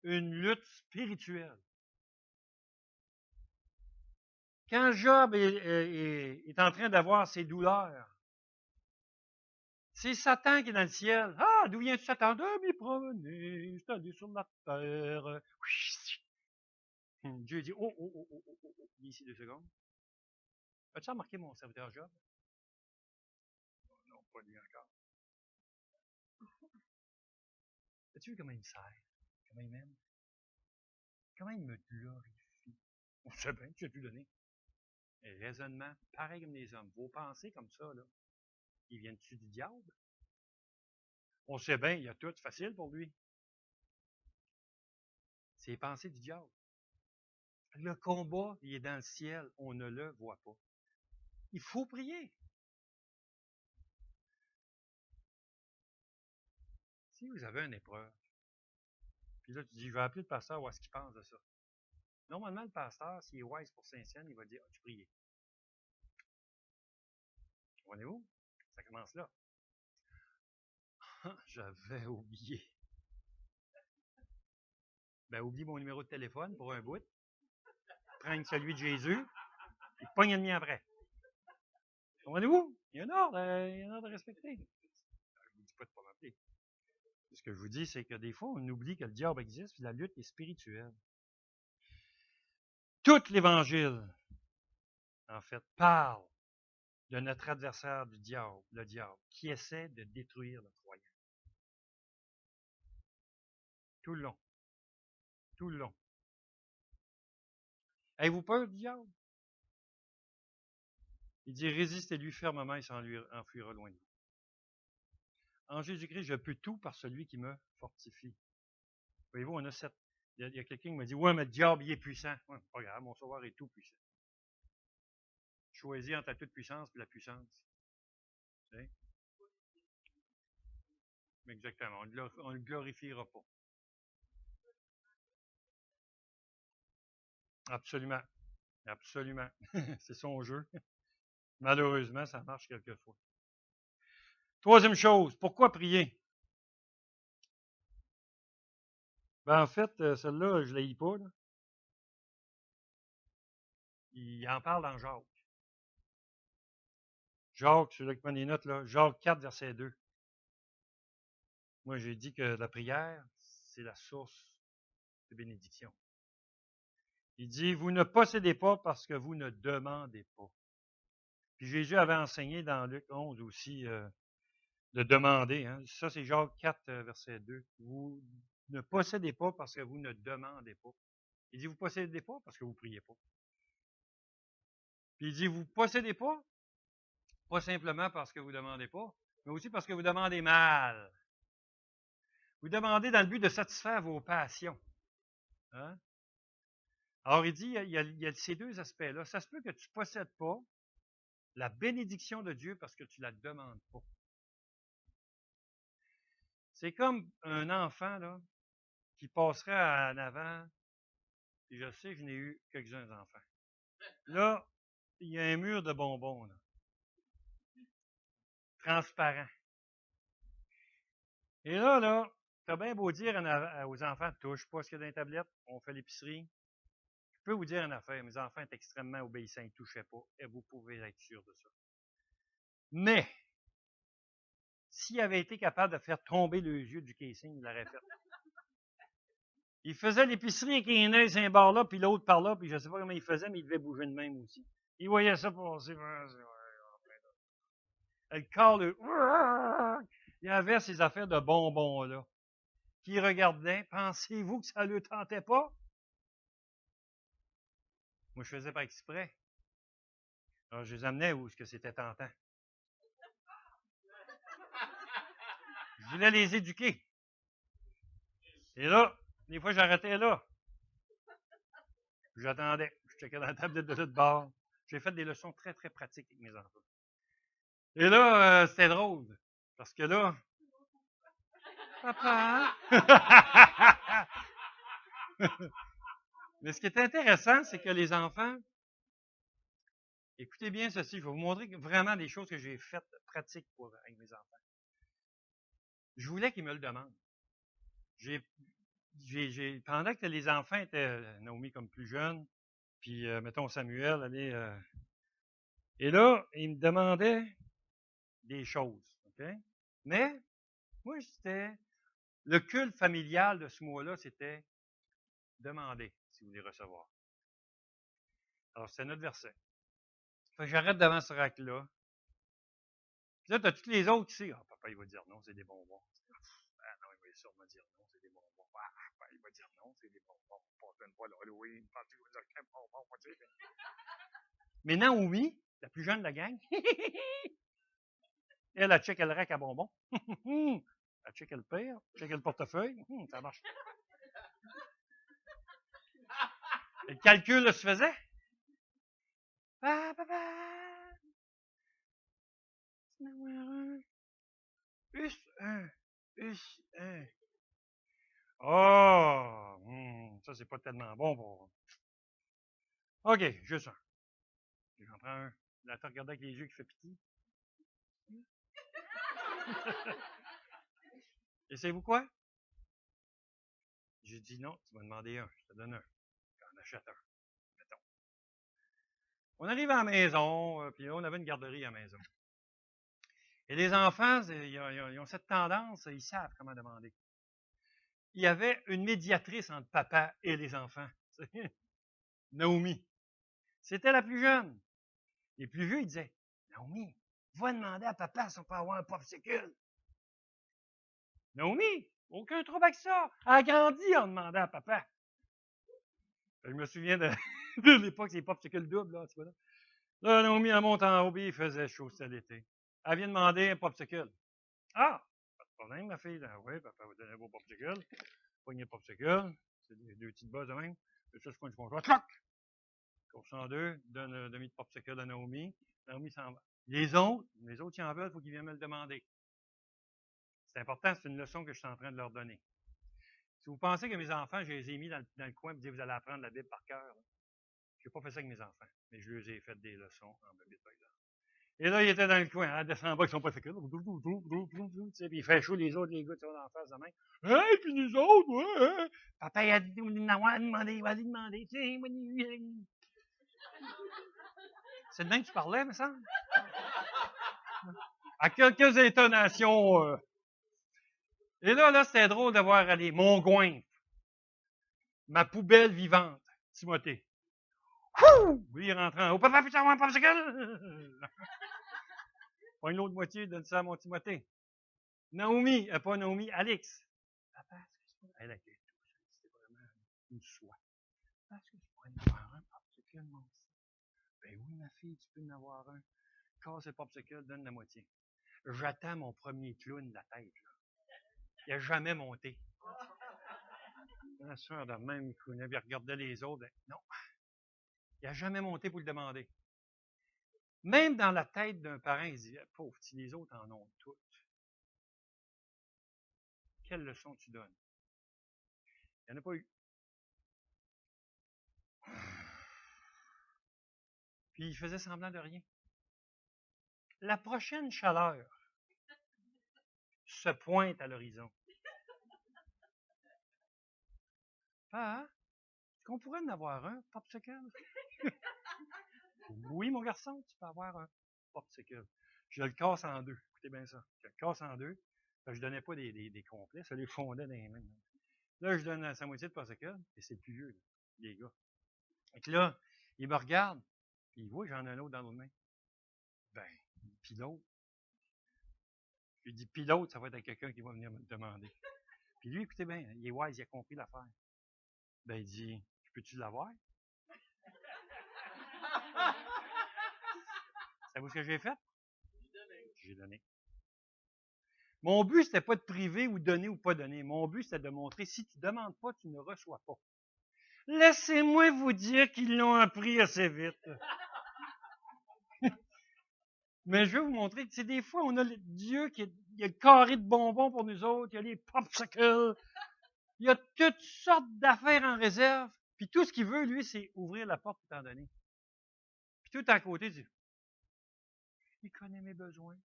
Une lutte spirituelle. Quand Job est en train d'avoir ses douleurs, c'est Satan qui est dans le ciel. Ah, d'où vient Satan? De m'y promener, je suis allé sur la terre. Dieu dit, viens ici 2 secondes. As-tu remarqué mon serviteur Job? Non, pas lui encore. As-tu vu comment il me sert? Comment il m'aime? Comment il me glorifie? On sait bien, tu as tout donné. Et raisonnement, pareil comme les hommes. Vos pensées comme ça, là, ils viennent-tu du diable? On sait bien, il y a tout facile pour lui. C'est les pensées du diable. Le combat, il est dans le ciel, on ne le voit pas. Il faut prier. Si vous avez une épreuve, puis là, tu dis, je vais appeler le pasteur, voir ce qu'il pense de ça. Normalement, le pasteur, s'il est wise pour Saint-Sienne, il va dire, as-tu prié? Comprenez-vous? Ça commence là. J'avais oublié. Ben, oublie mon numéro de téléphone pour un bout. Prends celui de Jésus. Et pogne le mien après. Comprenez-vous? Il y a un ordre à respecter. Je ne vous dis pas de ne pas m'appeler. Ce que je vous dis, c'est que des fois, on oublie que le diable existe et la lutte est spirituelle. Tout l'Évangile, en fait, parle de notre adversaire du diable, le diable, qui essaie de détruire le croyant. Tout le long. Tout le long. Avez-vous peur du diable? Il dit, résistez-lui fermement et s'en lui enfuira loin de vous. En Jésus-Christ, je peux tout par celui qui me fortifie. Voyez-vous, on a cette. Il y a quelqu'un qui m'a dit, ouais, mais le diable, il est puissant. Ouais, pas grave, mon sauveur est tout puissant. Choisis entre la toute puissance et la puissance. Okay? Exactement. On ne le glorifiera pas. Absolument. Absolument. C'est son jeu. Malheureusement, ça marche quelquefois. Troisième chose, pourquoi prier? Ben, en fait, celle-là, je ne la lis pas. Là. Il en parle dans Jacques. Jacques, celui qui prend des notes, là, Jacques 4, verset 2. Moi, j'ai dit que la prière, c'est la source de bénédiction. Il dit, vous ne possédez pas parce que vous ne demandez pas. Puis Jésus avait enseigné dans Luc 11 aussi de demander. Hein. Ça, c'est Jacques 4, verset 2. Vous ne possédez pas parce que vous ne demandez pas. Il dit, vous ne possédez pas parce que vous ne priez pas. Puis il dit, vous ne possédez pas simplement parce que vous ne demandez pas, mais aussi parce que vous demandez mal. Vous demandez dans le but de satisfaire vos passions. Hein? Alors, il dit, il y a ces deux aspects-là. Ça se peut que tu ne possèdes pas la bénédiction de Dieu parce que tu ne la demandes pas. C'est comme un enfant là, qui passerait en avant, et je sais que je n'ai eu quelques-uns d'enfants. Là, il y a un mur de bonbons, là, transparent. Et là, tu as bien beau dire aux enfants, touche pas ce qu'il y a dans les tablettes, on fait l'épicerie. Je peux vous dire une affaire, mes enfants sont extrêmement obéissants, ils ne touchaient pas, et vous pouvez être sûr de ça. Mais, s'il avait été capable de faire tomber les yeux du casing, il l'aurait fait. Il faisait l'épicerie avec un œil sur un bord là, puis l'autre par là, puis je ne sais pas comment il faisait, mais il devait bouger de même aussi. Il voyait ça passer. Le corps, il y avait ces affaires de bonbons là, qui regardaient. Pensez-vous que ça ne le tentait pas? Moi, je faisais pas exprès. Alors, je les amenais où est-ce que c'était tentant. Je voulais les éduquer. Et là, des fois, j'arrêtais là. J'attendais. Je checkais dans la tablette de l'autre bord. J'ai fait des leçons très, très pratiques avec mes enfants. Et là, c'était drôle. Parce que là, papa. Mais ce qui est intéressant, c'est que les enfants, écoutez bien ceci, je vais vous montrer vraiment des choses que j'ai faites pratiques avec mes enfants. Je voulais qu'ils me le demandent. Pendant que les enfants étaient, Naomi comme plus jeune, puis mettons Samuel, et là, ils me demandaient des choses. Okay? Mais, moi, c'était, le culte familial de ce mot-là, c'était demander si vous voulez recevoir. Alors, c'est notre verset. Fait que j'arrête devant ce rack-là. Puis là, tu as tous les autres qui disent, ah, papa, il va dire non, c'est des bonbons. Ah non, il va sûrement dire non, c'est des bonbons. Ah, papa, il va dire non, c'est des bonbons. Pas une fois l'Halloween, pas qu'il va dire qu'un bonbon, va dire. Mais Naomi, la plus jeune de la gang, elle check le rack à bonbons. Elle check le père, check le portefeuille. Ça marche. Et le calcul là, se faisait. Papa. Plus un. Oh, ça c'est pas tellement bon pour. OK, juste un. J'en prends un. Là, tu regardes avec les yeux qui fait pitié. Et savez-vous quoi? J'ai dit non, tu m'as demandé un, je te donne un. J'en achète un, mettons. On arrive à la maison, puis là, on avait une garderie à la maison. Et les enfants, ils ont cette tendance, ils savent comment demander. Il y avait une médiatrice entre papa et les enfants. Naomi. C'était la plus jeune. Les plus vieux, ils disaient, Naomi, va demander à papa si on peut avoir un popsicle. Naomi, aucun trouble avec ça. Elle a grandi en demandant à papa. Je me souviens de, de l'époque, c'est popsicle double, là, tu vois là. Là, Naomi, elle monte en haut, puis il faisait chaud, c'était l'été. Elle vient demander un popsicle. Ah, pas de problème, ma fille. Oui, papa va donner vos popsicles. Poignez le popsicle. C'est deux petites bosses de même. Et ça, je prends du conjoint. Clac! Course en deux, donne un demi de popsicle à Naomi. Naomi s'en va. Les autres, ils en veulent, il faut qu'ils viennent me le demander. C'est important, c'est une leçon que je suis en train de leur donner. Si vous pensez que mes enfants, je les ai mis dans le coin et dit vous allez apprendre la Bible par cœur, je n'ai pas fait ça avec mes enfants, mais je leur ai fait des leçons en Bible, par exemple. Et là, il était dans le coin, elle descend en bas, ils sont pas fait que puis il fait chaud, les autres, les gars, qui sont en face de main. Hey, puis les autres, ouais, papa, il a dit, il va demander, c'est de même que tu parlais, me semble? À quelques intonations. Et là, c'était drôle de voir aller mon goinfre, ma poubelle vivante, Timothée. Lui, il rentre en haut. Papa, puis-tu avoir un popsicle? Pas une autre moitié, donne ça à mon Timothée. Naomi, pas Naomi, Alex. Papa, excuse-moi. Elle a été c'était vraiment une soie. Papa, est-ce que tu pourrais en avoir un popsicle, mon petit? Ben oui, ma fille, tu peux en avoir un. Casse le popsicle, donne la moitié. J'attends mon premier clown de la tête, là. Il n'a jamais monté. La soeur de même, il regardait les autres. Ben, non. Il n'a jamais monté pour le demander. Même dans la tête d'un parent, il dit, pauvre, si les autres en ont toutes, quelle leçon tu donnes? Il n'y en a pas eu. Puis il faisait semblant de rien. La prochaine chaleur se pointe à l'horizon. Ah, est-ce qu'on pourrait en avoir un, popsicle? Oui, mon garçon, tu peux avoir un popsicle. Je le casse en deux. Écoutez bien ça. Je le casse en deux. Je ne donnais pas des complets, ça les fondait dans les mains. Là, je donne sa moitié de popsicle, et c'est le plus vieux, là, les gars. Et que là, il me regarde, puis il voit que j'en ai un autre dans l'autre main. Ben, puis l'autre. Je lui dis, puis l'autre, ça va être à quelqu'un qui va venir me demander. Puis lui, écoutez bien, il est wise, il a compris l'affaire. Ben, il dit, peux-tu l'avoir? Savez-vous ce que j'ai fait? J'ai donné. Mon but, c'était pas de priver ou donner ou pas donner. Mon but, c'était de montrer, si tu ne demandes pas, tu ne reçois pas. Laissez-moi vous dire qu'ils l'ont appris assez vite. Mais je vais vous montrer que, des fois, on a Dieu qui il y a le carré de bonbons pour nous autres, il y a les popsicles, il y a toutes sortes d'affaires en réserve. Puis tout ce qu'il veut, lui, c'est ouvrir la porte pour t'en donner. Puis tout à côté, il connaît mes besoins.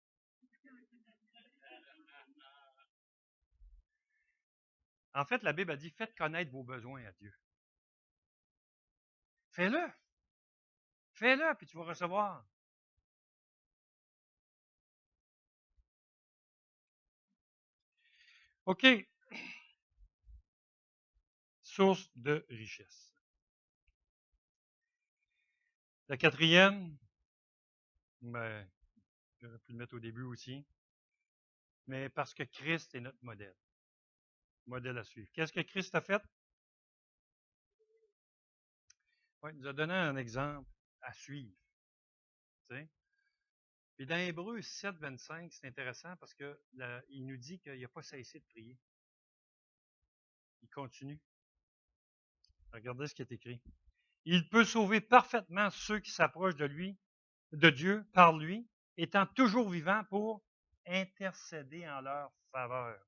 En fait, la Bible a dit, faites connaître vos besoins à Dieu. Fais-le. Fais-le, puis tu vas recevoir. OK. Source de richesse. La quatrième, ben, j'aurais pu le mettre au début aussi, mais parce que Christ est notre modèle. Modèle à suivre. Qu'est-ce que Christ a fait? Ouais, il nous a donné un exemple à suivre. T'sais? Puis dans Hébreux 7, 25, c'est intéressant parce qu'il nous dit qu'il n'a pas cessé de prier. Il continue. Regardez ce qui est écrit. Il peut sauver parfaitement ceux qui s'approchent de lui, de Dieu, par lui, étant toujours vivant pour intercéder en leur faveur.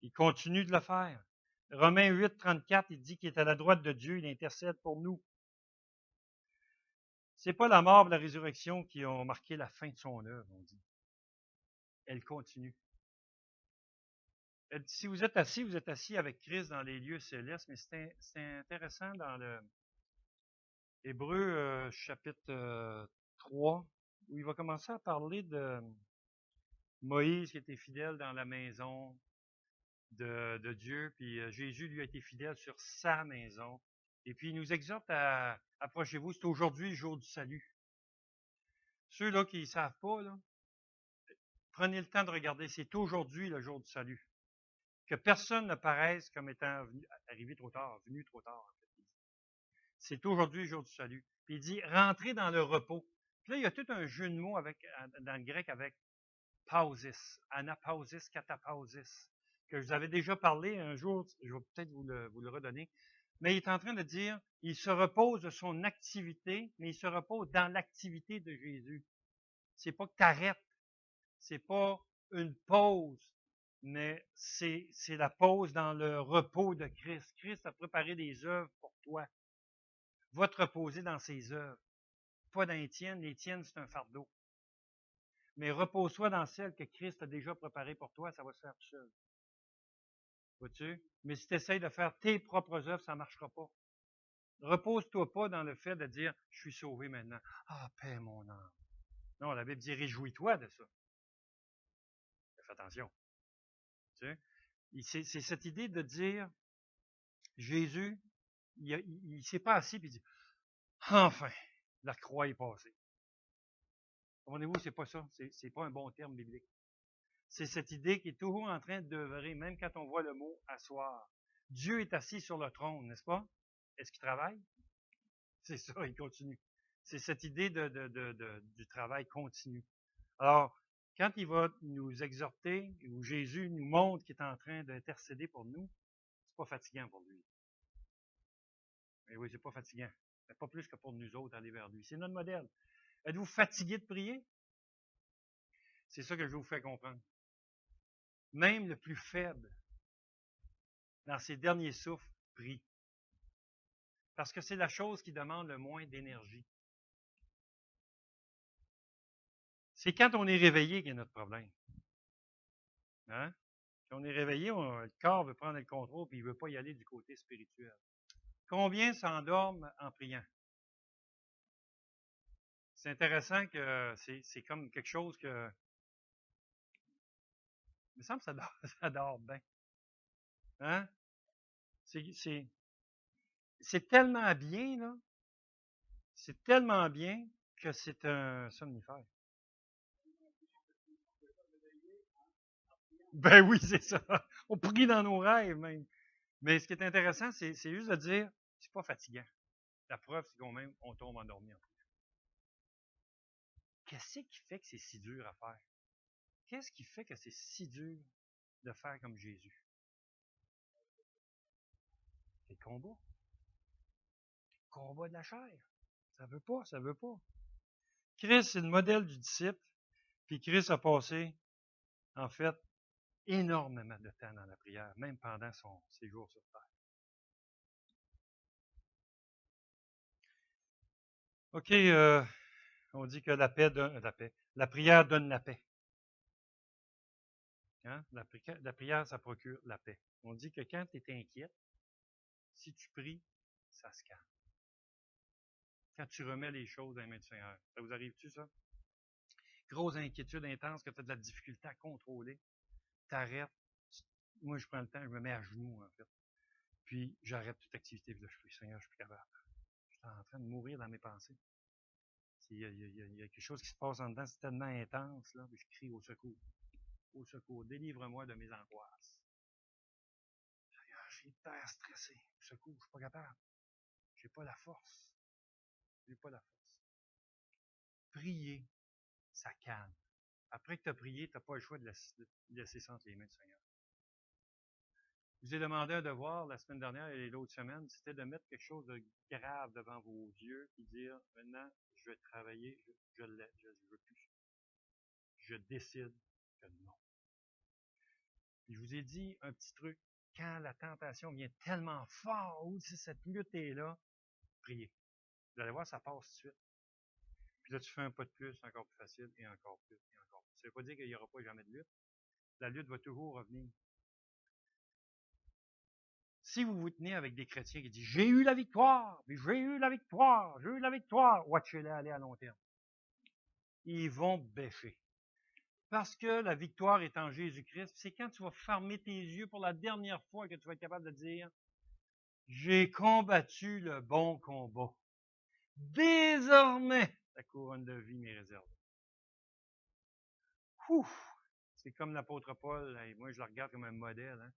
Il continue de le faire. Romains 8, 34, il dit qu'il est à la droite de Dieu, il intercède pour nous. Ce n'est pas la mort et la résurrection qui ont marqué la fin de son œuvre, on dit. Elle continue. Elle dit, si vous êtes assis avec Christ dans les lieux célestes, mais c'est intéressant dans le Hébreu chapitre 3, où il va commencer à parler de Moïse qui était fidèle dans la maison de Dieu, puis Jésus lui a été fidèle sur sa maison. Et puis il nous exhorte à approchez-vous, c'est aujourd'hui le jour du salut. Ceux-là qui ne savent pas, là, prenez le temps de regarder, c'est aujourd'hui le jour du salut. Que personne ne paraisse comme étant arrivé trop tard, venu trop tard. En fait. C'est aujourd'hui le jour du salut. Puis il dit, rentrez dans le repos. Puis là, il y a tout un jeu de mots dans le grec avec pausis, anapausis, catapausis, que je vous avais déjà parlé un jour, je vais peut-être vous le redonner. Mais il est en train de dire, il se repose de son activité, mais il se repose dans l'activité de Jésus. C'est pas que tu arrêtes, c'est pas une pause, mais c'est la pause dans le repos de Christ. Christ a préparé des œuvres pour toi. Va te reposer dans ses œuvres, pas dans les tiennes. Les tiennes, c'est un fardeau. Mais repose-toi dans celles que Christ a déjà préparées pour toi, ça va se faire tout seul. Vois-tu? Mais si tu essaies de faire tes propres œuvres, ça ne marchera pas. Repose-toi pas dans le fait de dire, je suis sauvé maintenant. Ah, paix mon âme. Non, la Bible dit, réjouis-toi de ça. Fais attention. C'est cette idée de dire, Jésus, il ne s'est pas assis et il dit, enfin, la croix est passée. Comprenez-vous, c'est pas ça. C'est pas un bon terme biblique. C'est cette idée qui est toujours en train d'œuvrer, même quand on voit le mot asseoir. Dieu est assis sur le trône, n'est-ce pas? Est-ce qu'il travaille? C'est ça, il continue. C'est cette idée du travail continu. Alors, quand il va nous exhorter, ou Jésus nous montre qu'il est en train d'intercéder pour nous, c'est pas fatigant pour lui. Mais oui, c'est pas fatigant. Mais pas plus que pour nous autres aller vers lui. C'est notre modèle. Êtes-vous fatigué de prier? C'est ça que je vous fais comprendre. Même le plus faible, dans ses derniers souffles, prie. Parce que c'est la chose qui demande le moins d'énergie. C'est quand on est réveillé qu'il y a notre problème. Hein? Quand on est réveillé, le corps veut prendre le contrôle et il ne veut pas y aller du côté spirituel. Combien s'endorment en priant? C'est intéressant que c'est comme quelque chose que. Il me semble que ça dort bien. Hein? C'est tellement bien, là. C'est tellement bien que c'est un somnifère. Ben oui, c'est ça. On prie dans nos rêves même. Mais ce qui est intéressant, c'est juste de dire, c'est pas fatigant. La preuve, c'est qu'on tombe endormi en priant. Qu'est-ce qui fait que c'est si dur à faire? Qu'est-ce qui fait que c'est si dur de faire comme Jésus? C'est le combat. Le combat de la chair. Ça veut pas, ça veut pas. Christ, c'est le modèle du disciple. Puis Christ a passé, en fait, énormément de temps dans la prière, même pendant son séjour sur terre. OK, on dit que la prière donne la paix. Hein? La prière, ça procure la paix. On dit que quand tu es inquiète, si tu pries, ça se calme. Quand tu remets les choses dans les mains du Seigneur. Ça vous arrive-tu, ça? Grosse inquiétude intense que tu as de la difficulté à contrôler. T'arrêtes. Moi, je prends le temps, je me mets à genoux, en fait. Puis, j'arrête toute activité. Puis là, je prie, Seigneur, je suis plus capable. Je suis en train de mourir dans mes pensées. Il y a quelque chose qui se passe en dedans, c'est tellement intense, là, puis je crie au secours. Au secours, délivre-moi de mes angoisses. Seigneur, je suis hyper stressé. Au secours, je ne suis pas capable. Je n'ai pas la force. Je n'ai pas la force. Prier, ça calme. Après que tu as prié, tu n'as pas le choix de laisser ça entre les mains du Seigneur. Je vous ai demandé un devoir la semaine dernière et l'autre semaine, c'était de mettre quelque chose de grave devant vos yeux et dire, maintenant, je vais travailler, je veux plus. Je décide que non. Puis je vous ai dit un petit truc, quand la tentation vient tellement fort, ou si cette lutte est là, priez. Vous allez voir, ça passe tout de suite. Puis là, tu fais un pas de plus, encore plus facile, et encore plus, et encore plus. Ça ne veut pas dire qu'il n'y aura pas jamais de lutte. La lutte va toujours revenir. Si vous vous tenez avec des chrétiens qui disent « J'ai eu la victoire, puis j'ai eu la victoire, j'ai eu la victoire », watchez-les aller à long terme. Ils vont bêcher. Parce que la victoire est en Jésus-Christ. C'est quand tu vas fermer tes yeux pour la dernière fois que tu vas être capable de dire « J'ai combattu le bon combat. Désormais, la couronne de vie m'est réservée. » Ouf! C'est comme l'apôtre Paul, et moi je le regarde comme un modèle. Hein?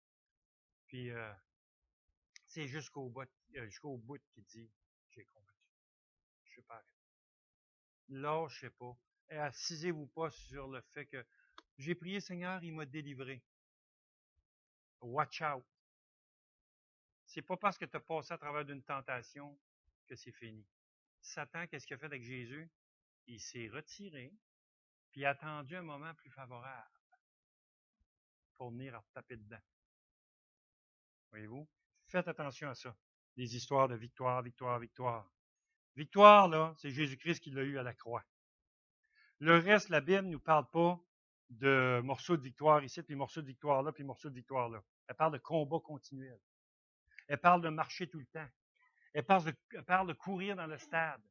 Puis c'est jusqu'au bout qu'il dit « J'ai combattu. Je ne suis pas arrêté. Lâchez pas. Et assisez-vous pas sur le fait que j'ai prié Seigneur, il m'a délivré. Watch out. C'est pas parce que tu as passé à travers d'une tentation que c'est fini. Satan, qu'est-ce qu'il a fait avec Jésus? Il s'est retiré, puis il a attendu un moment plus favorable pour venir taper dedans. Voyez-vous? Faites attention à ça. Des histoires de victoire, victoire, victoire. Victoire, là, c'est Jésus-Christ qui l'a eu à la croix. Le reste, la Bible ne nous parle pas de morceaux de victoire ici, puis morceaux de victoire là, puis morceaux de victoire là. Elle parle de combat continuel. Elle parle de marcher tout le temps. Elle parle de courir dans le stade.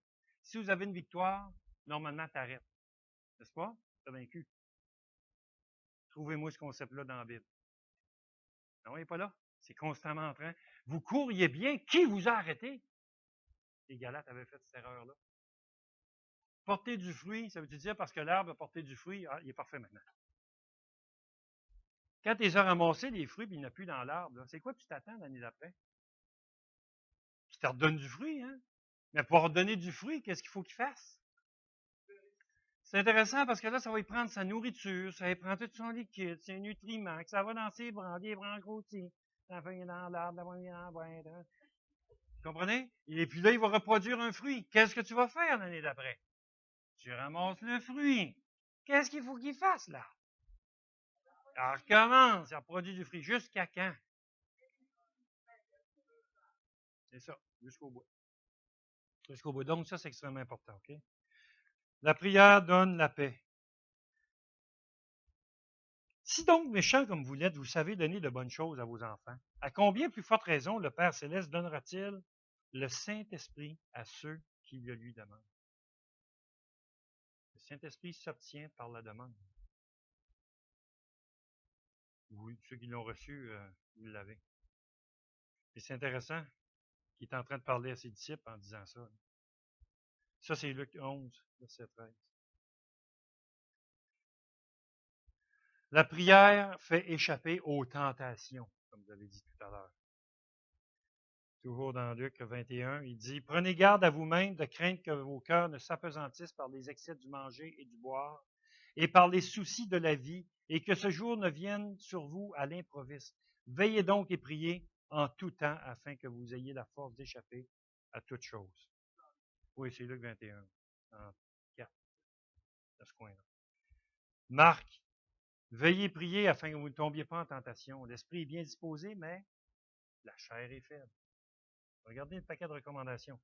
Si vous avez une victoire, normalement, tu arrêtes. N'est-ce pas? Tu es vaincu. Trouvez-moi ce concept-là dans la Bible. Non, il n'est pas là. C'est constamment en train. Vous couriez bien. Qui vous a arrêté? Les Galates avaient fait cette erreur-là. Porter du fruit, ça veut dire parce que l'arbre a porté du fruit, il est parfait maintenant. Quand tu les as ramassés, les fruits, puis il n'y en a plus dans l'arbre, c'est quoi tu t'attends l'année d'après? Puis tu redonnes du fruit, hein? Mais pour redonner du fruit, qu'est-ce qu'il faut qu'il fasse? C'est intéressant parce que là, ça va y prendre sa nourriture, ça va y prendre tout son liquide, ses nutriments, que ça va dans ses branches, des branches grosses, ça va dans l'arbre, vous comprenez? Et puis là, il va reproduire un fruit. Qu'est-ce que tu vas faire l'année d'après? Tu ramasses le fruit. Qu'est-ce qu'il faut qu'il fasse, là? Alors, recommence à produire du fruit. Jusqu'à quand? C'est ça, jusqu'au bout. Jusqu'au bout. Donc, ça, c'est extrêmement important, OK? La prière donne la paix. Si donc méchant comme vous l'êtes, vous savez donner de bonnes choses à vos enfants, à combien plus forte raison le Père Céleste donnera-t-il le Saint-Esprit à ceux qui le lui demandent? Le Saint-Esprit s'obtient par la demande. Vous, ceux qui l'ont reçu, vous l'avez. Et c'est intéressant qu'il est en train de parler à ses disciples en disant ça. Ça, c'est Luc 11, verset 13. La prière fait échapper aux tentations, comme vous avez dit tout à l'heure. Toujours dans Luc 21, il dit « Prenez garde à vous-même de craindre que vos cœurs ne s'apesantissent par les excès du manger et du boire, et par les soucis de la vie, et que ce jour ne vienne sur vous à l'improviste. Veillez donc et priez en tout temps, afin que vous ayez la force d'échapper à toutes choses. » Oui, c'est Luc 21, en 4, à ce coin-là. Marc, veillez et priez afin que vous ne tombiez pas en tentation. L'esprit est bien disposé, mais la chair est faible. Regardez le paquet de recommandations.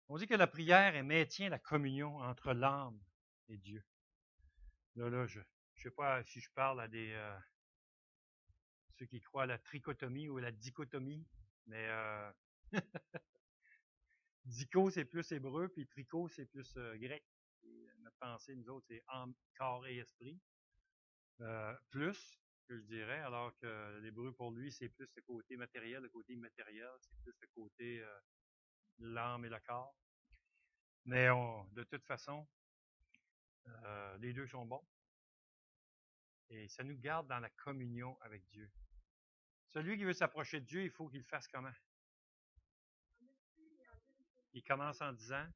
On dit que la prière maintient la communion entre l'âme et Dieu. Là, je ne sais pas si je parle à ceux qui croient à la trichotomie ou à la dichotomie, mais dicho, c'est plus hébreu, puis tricho, c'est plus grec. Et notre pensée, nous autres, c'est âme, corps et esprit. Plus, que je dirais, alors que l'hébreu, pour lui, c'est plus le côté matériel, le côté immatériel, c'est plus le côté l'âme et le corps. Mais de toute façon, les deux sont bons. Et ça nous garde dans la communion avec Dieu. Celui qui veut s'approcher de Dieu, il faut qu'il le fasse comment? Il commence en disant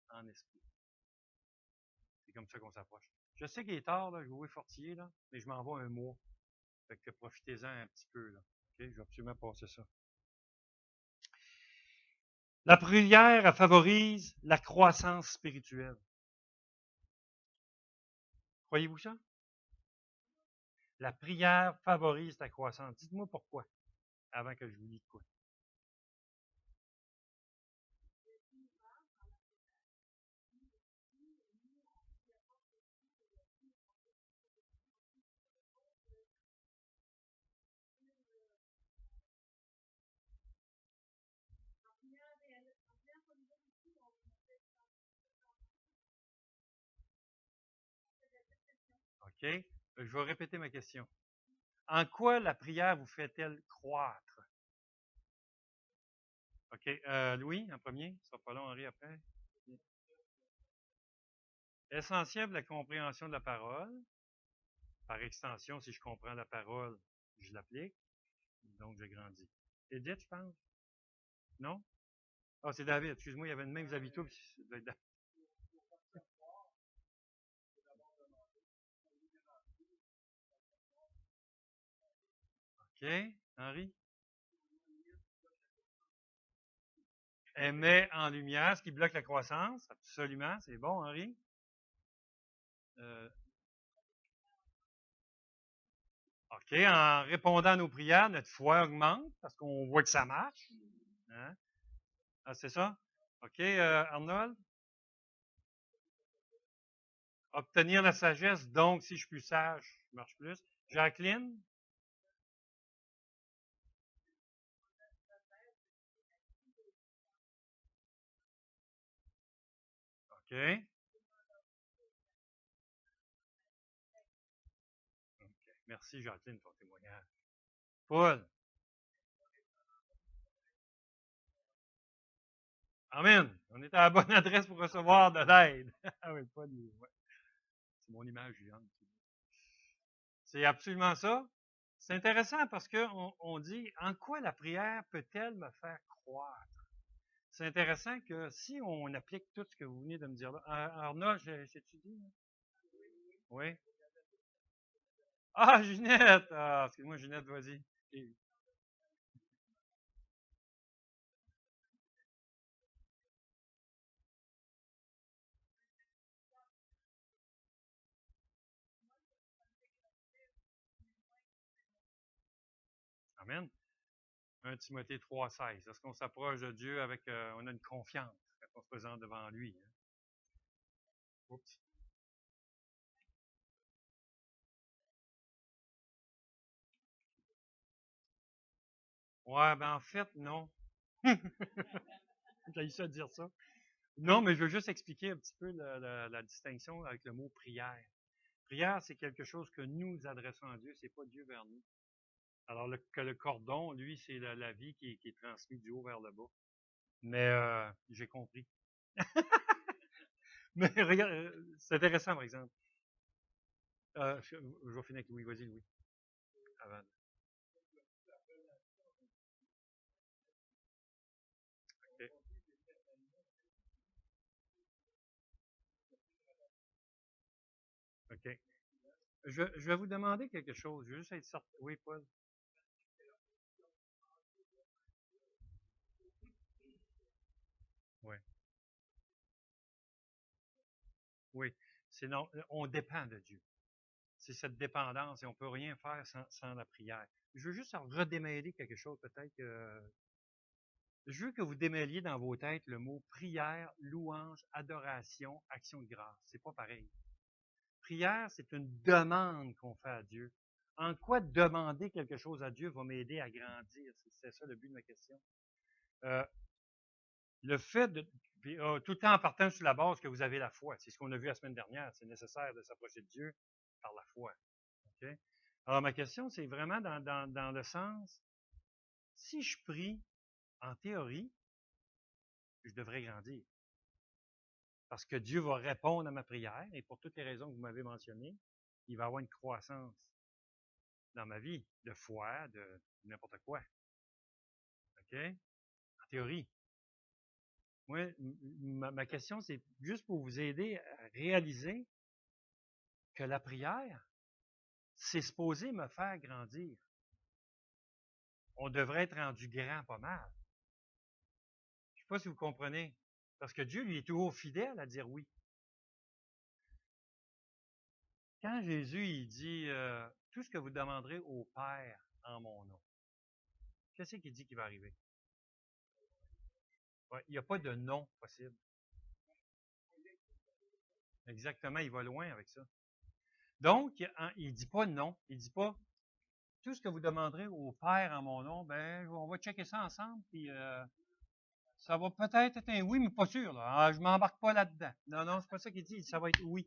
en esprit. C'est comme ça qu'on s'approche. Je sais qu'il est tard, là, je vais fortier, là, mais je m'en vais un mois. Fait que profitez-en un petit peu. Là. Okay? Je vais absolument passer ça. La prière, elle favorise la croissance spirituelle. Croyez-vous ça? La prière favorise la croissance. Dites-moi pourquoi, avant que je vous dise quoi. OK? Je vais répéter ma question. En quoi la prière vous fait-elle croître? OK. Louis, en premier. Ça sera pas long, Henri, après. Essentiel pour la compréhension de la parole. Par extension, si je comprends la parole, je l'applique. Donc, je grandis. Edith, je pense? Non? Ah, c'est David. Excuse-moi, il y avait une main, vous avez tout. OK. Henri? Elle met en lumière ce qui bloque la croissance. Absolument. C'est bon, Henri? Euh, OK. En répondant à nos prières, notre foi augmente parce qu'on voit que ça marche. Hein? Ah, c'est ça? OK. Arnold? Obtenir la sagesse, donc si je suis plus sage, je marche plus. Jacqueline? OK. OK. Merci, Jacqueline, pour ton témoignage. Paul? Amen. On est à la bonne adresse pour recevoir de l'aide. Ah oui, Paul, ouais. C'est mon image vivante. C'est absolument ça. C'est intéressant parce qu'on dit en quoi la prière peut-elle me faire croire? C'est intéressant que si on applique tout ce que vous venez de me dire là. Arnaud, j'ai-tu dit? Oui. Ah, Ginette! Ah, excuse-moi, Ginette, vas-y. Amen. 1 Timothée 3,16. Est-ce qu'on s'approche de Dieu avec, on a une confiance quand on se présente devant lui? Hein? Oups. Ouais, ben en fait, non. J'ai eu ça de dire ça. Non, mais je veux juste expliquer un petit peu la distinction avec le mot prière. Prière, c'est quelque chose que nous adressons à Dieu, c'est pas Dieu vers nous. Alors que le cordon, lui, c'est la vie qui est transmise du haut vers le bas. Mais j'ai compris. Mais regarde, c'est intéressant, par exemple. Je vais finir avec Louis. Vas-y, Louis. Avant. OK. OK. Je vais vous demander quelque chose. Je veux juste être certain. Oui, Paul. Oui. Oui. Sinon, on dépend de Dieu. C'est cette dépendance et on ne peut rien faire sans la prière. Je veux juste redémêler quelque chose, peut-être que je veux que vous démêliez dans vos têtes le mot prière, louange, adoration, action de grâce. C'est pas pareil. Prière, c'est une demande qu'on fait à Dieu. En quoi demander quelque chose à Dieu va m'aider à grandir? C'est ça le but de ma question. Euh, le fait de. Puis, tout le temps en partant sur la base que vous avez la foi. C'est ce qu'on a vu la semaine dernière. C'est nécessaire de s'approcher de Dieu par la foi. Okay? Alors, ma question, c'est vraiment dans le sens, si je prie, en théorie, je devrais grandir. Parce que Dieu va répondre à ma prière, et pour toutes les raisons que vous m'avez mentionnées, il va y avoir une croissance dans ma vie, de foi, de n'importe quoi. OK? En théorie. Moi, ma question, c'est juste pour vous aider à réaliser que la prière, c'est supposé me faire grandir. On devrait être rendu grand pas mal. Je ne sais pas si vous comprenez. Parce que Dieu, lui, est toujours fidèle à dire oui. Quand Jésus, il dit tout ce que vous demanderez au Père en mon nom, qu'est-ce qu'il dit qui va arriver? Ouais, il n'y a pas de non possible. Exactement, il va loin avec ça. Donc, il ne dit pas non. Il ne dit pas tout ce que vous demanderez au Père en mon nom, ben, on va checker ça ensemble, puis ça va peut-être être un oui, mais pas sûr. Là. Ah, je ne m'embarque pas là-dedans. Non, non, c'est pas ça qu'il dit. Ça va être oui.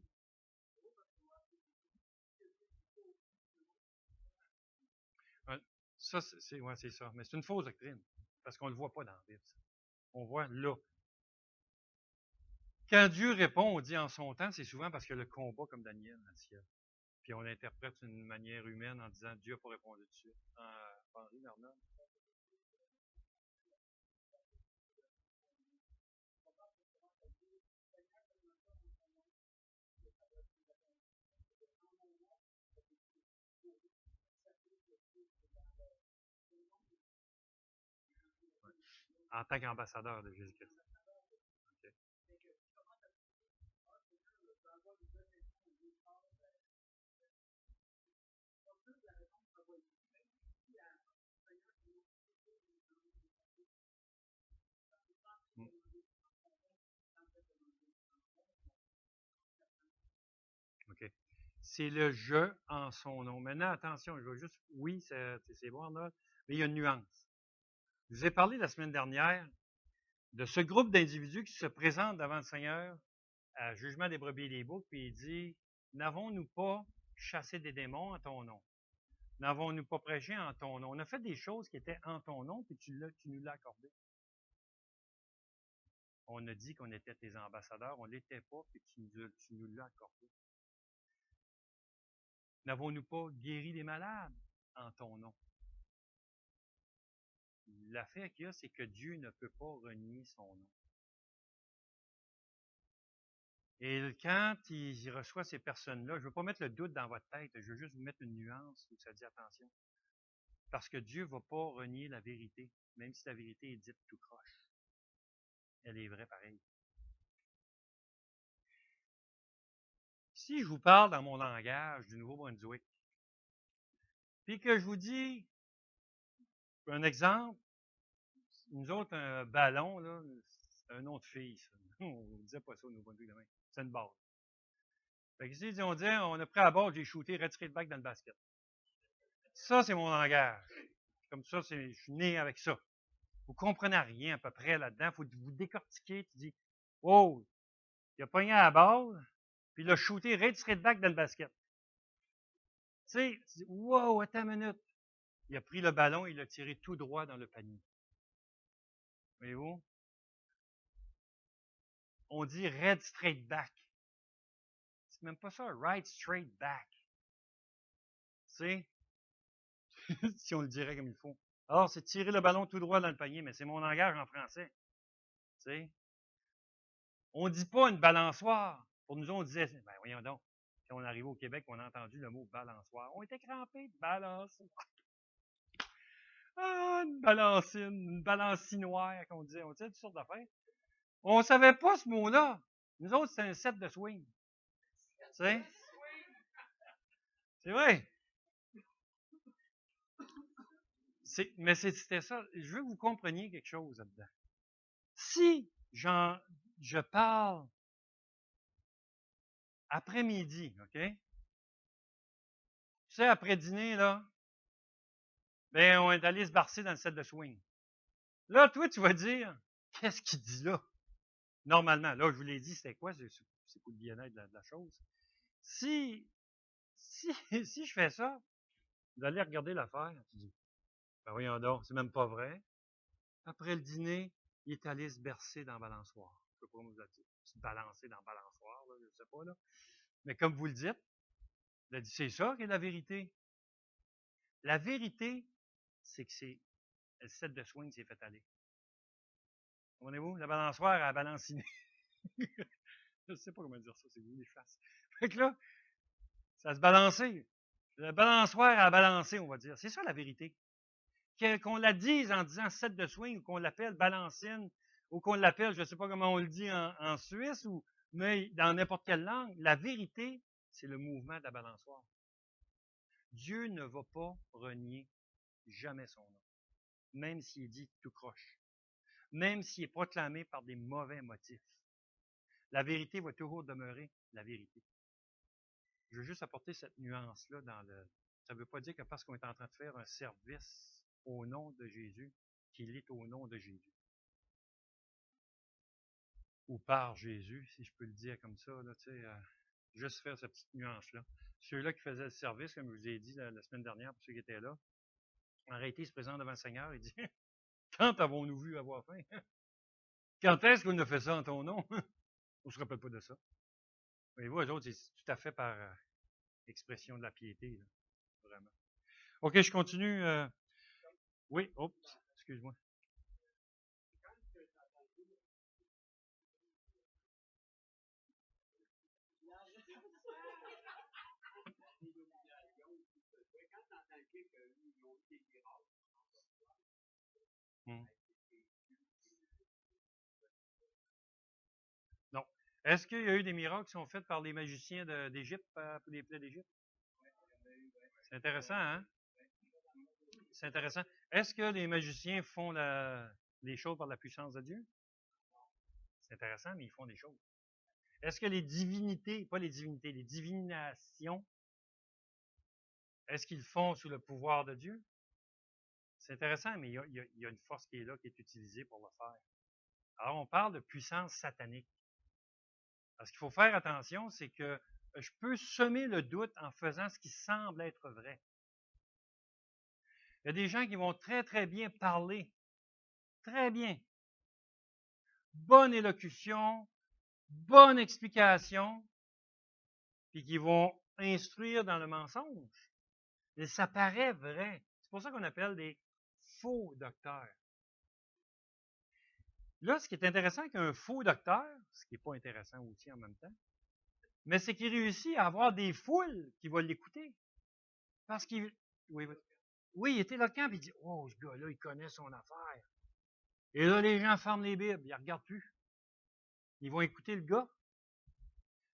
Ça, c'est ça. Mais c'est une fausse doctrine. Parce qu'on ne le voit pas dans la Bible. Ça. On voit là. Quand Dieu répond, on dit en son temps, c'est souvent parce que le combat comme Daniel dans le ciel. Puis on l'interprète d'une manière humaine en disant Dieu n'a pas répondu tout de suite. Henri Bernard. En tant qu'ambassadeur de Jésus-Christ. Okay. Hmm. OK. C'est le je en son nom. Maintenant, attention, je veux juste, oui, c'est bon, là, mais il y a une nuance. Je vous ai parlé la semaine dernière de ce groupe d'individus qui se présentent devant le Seigneur à jugement des brebis et des boucs, puis il dit, n'avons-nous pas chassé des démons en ton nom? N'avons-nous pas prêché en ton nom? On a fait des choses qui étaient en ton nom, puis tu nous l'as accordé. On a dit qu'on était tes ambassadeurs, on ne l'était pas, puis tu nous l'as accordé. N'avons-nous pas guéri des malades en ton nom? L'affaire qu'il y a, c'est que Dieu ne peut pas renier son nom. Et quand il reçoit ces personnes-là, je ne veux pas mettre le doute dans votre tête, je veux juste vous mettre une nuance où ça dit attention. Parce que Dieu ne va pas renier la vérité, même si la vérité est dite tout croche. Elle est vraie pareil. Si je vous parle dans mon langage du Nouveau-Brunswick, puis que je vous dis, un exemple, nous autres, un ballon, là, c'est un nom de fille, ça. On ne disait pas ça au Nouveau-Brunswick demain. C'est une balle. Fait que ici, on dit, on a pris la balle, j'ai shooté, retiré le bac dans le basket. Ça, c'est mon langage. Comme ça, je suis né avec ça. Vous comprenez rien à peu près là-dedans. Il faut vous décortiquer. Tu dis, wow, il a pogné à la balle, puis il a shooté, retiré le bac dans le basket. Tu sais, tu dis, wow, attends une minute. Il a pris le ballon, il l'a tiré tout droit dans le panier. Voyez-vous? On dit red straight back. C'est même pas ça, right straight back. Tu sais? Si on le dirait comme il faut. Alors, c'est tirer le ballon tout droit dans le panier, mais c'est mon langage en français. Tu sais? On ne dit pas une balançoire. Pour nous, on disait, ben voyons donc, quand on arrivait au Québec, on a entendu le mot balançoire. On était crampés, balançoire. Ah, une balancinoire, qu'on disait. On disait toutes sortes d'affaires. On ne savait pas ce mot-là. Nous autres, c'était un set de swing. Tu sais? C'est vrai. Mais c'était ça. Je veux que vous compreniez quelque chose là-dedans. Si je parle après-midi, OK? Tu sais, après dîner, là, ben, on est allé se barcer dans le set de swing. Là, toi, tu vas dire, qu'est-ce qu'il dit là? Normalement, là, je vous l'ai dit, c'était quoi? C'est pour le bien-être de la chose. Si je fais ça, vous allez regarder l'affaire, tu dis, ben voyons donc, c'est même pas vrai. Après le dîner, il est allé se bercer dans la balançoire. Je ne sais pas comment vous le dites. Se balancer dans la balançoire, là, je ne sais pas, là. Mais comme vous le dites, vous avez dit, c'est ça qui est la vérité. La vérité, c'est que c'est le set de swing s'est fait aller. Comprenez-vous? La balançoire a balanciné. Je ne sais pas comment dire ça, c'est vous les faces. Fait que là, ça se balançait. La balançoire a balancé, on va dire. C'est ça la vérité. Qu'on la dise en disant set de swing, ou qu'on l'appelle balancine, ou qu'on l'appelle, je ne sais pas comment on le dit en Suisse, mais dans n'importe quelle langue, la vérité, c'est le mouvement de la balançoire. Dieu ne va pas renier jamais son nom, même s'il est dit tout croche, même s'il est proclamé par des mauvais motifs. La vérité va toujours demeurer la vérité. Je veux juste apporter cette nuance-là dans le... Ça ne veut pas dire que parce qu'on est en train de faire un service au nom de Jésus, qu'il est au nom de Jésus. Ou par Jésus, si je peux le dire comme ça, là, tu sais, juste faire cette petite nuance-là. Ceux-là qui faisaient le service, comme je vous ai dit la semaine dernière, pour ceux qui étaient là, En réalité, il se présente devant le Seigneur et dit, quand avons-nous vu avoir faim? Quand est-ce qu'on a fait ça en ton nom? On ne se rappelle pas de ça. Voyez-vous, eux autres, c'est tout à fait par expression de la piété, là, vraiment. OK, je continue. Oui, oups, excuse-moi. Hmm. Non. Est-ce qu'il y a eu des miracles qui sont faits par les magiciens d'Égypte, pour les plaies d'Égypte? C'est intéressant, hein? C'est intéressant. Est-ce que les magiciens font les choses par la puissance de Dieu? C'est intéressant, mais ils font des choses. Est-ce que les divinités, pas les divinités, les divinations, est-ce qu'ils font sous le pouvoir de Dieu? C'est intéressant, mais il y a une force qui est là, qui est utilisée pour le faire. Alors, on parle de puissance satanique. Alors, ce qu'il faut faire attention, c'est que je peux semer le doute en faisant ce qui semble être vrai. Il y a des gens qui vont très, très bien parler. Très bien. Bonne élocution, bonne explication, puis qui vont instruire dans le mensonge. Et ça paraît vrai. C'est pour ça qu'on appelle des faux docteurs. Là, ce qui est intéressant avec un faux docteur, ce qui n'est pas intéressant aussi en même temps, mais c'est qu'il réussit à avoir des foules qui vont l'écouter. Parce qu'il. Oui, il est éloquent, puis il dit, oh, ce gars-là, il connaît son affaire. Et là, les gens ferment les Bibles, ils ne regardent plus. Ils vont écouter le gars.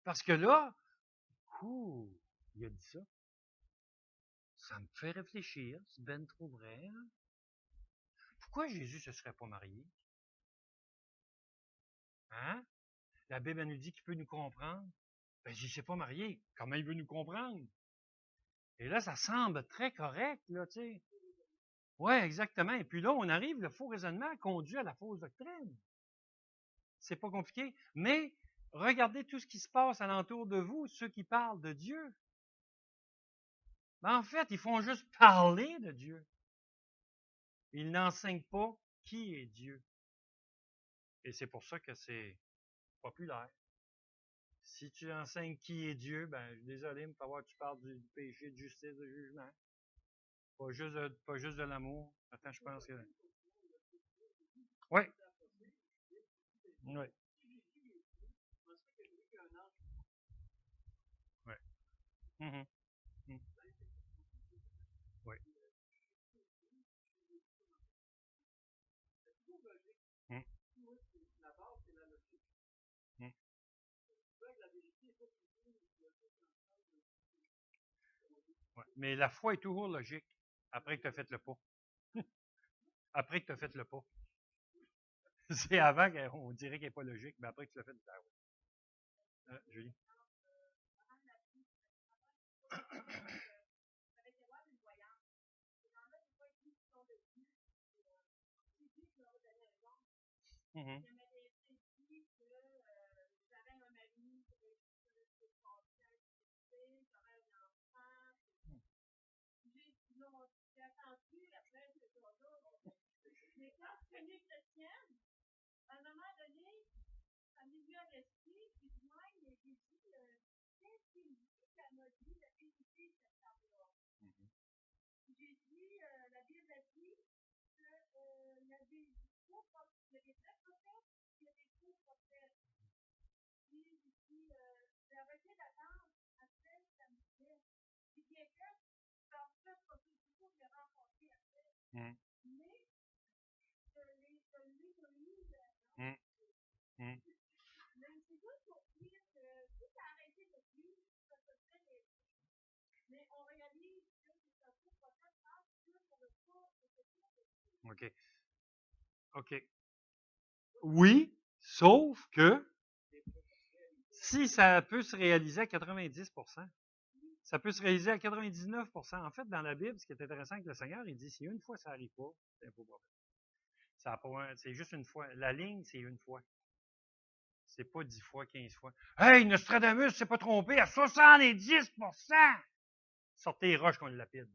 Parce que là, il a dit ça. Ça me fait réfléchir, c'est ben trop vrai. Hein? Pourquoi Jésus ne se serait pas marié? Hein? La Bible nous dit qu'il peut nous comprendre. Ben, il ne s'est pas marié. Comment il veut nous comprendre? Et là, ça semble très correct, là, tu sais. Oui, exactement. Et puis là, on arrive, le faux raisonnement conduit à la fausse doctrine. C'est pas compliqué. Mais regardez tout ce qui se passe alentour de vous, ceux qui parlent de Dieu. Ben, en fait, ils font juste parler de Dieu. Ils n'enseignent pas qui est Dieu. Et c'est pour ça que c'est populaire. Si tu enseignes qui est Dieu, ben, je suis désolé, mais falloir que tu parles du péché, de justice, de jugement. Pas juste de l'amour. Attends, je pense que. Oui. Oui. Oui. Mm-hmm. Mm. Oui. Mm. Mm. Ouais. Mais la foi est toujours logique après que tu as fait le pas. Après que tu as fait le pas. C'est avant qu'on dirait qu'elle n'est pas logique, mais après que tu l'as fait, ah oui. Julie. Mm-hmm. Mm. Mm. Mm. OK. OK. Oui, sauf que si ça peut se réaliser à 90%, ça peut se réaliser à 99%. En fait, dans la Bible, ce qui est intéressant avec le Seigneur, il dit si une fois ça n'arrive pas, c'est un faux prophète. C'est juste une fois. La ligne, c'est une fois. C'est pas 10 fois, 15 fois. Hey, Nostradamus s'est pas trompé à 70%! Sortez les roches qu'on le lapide.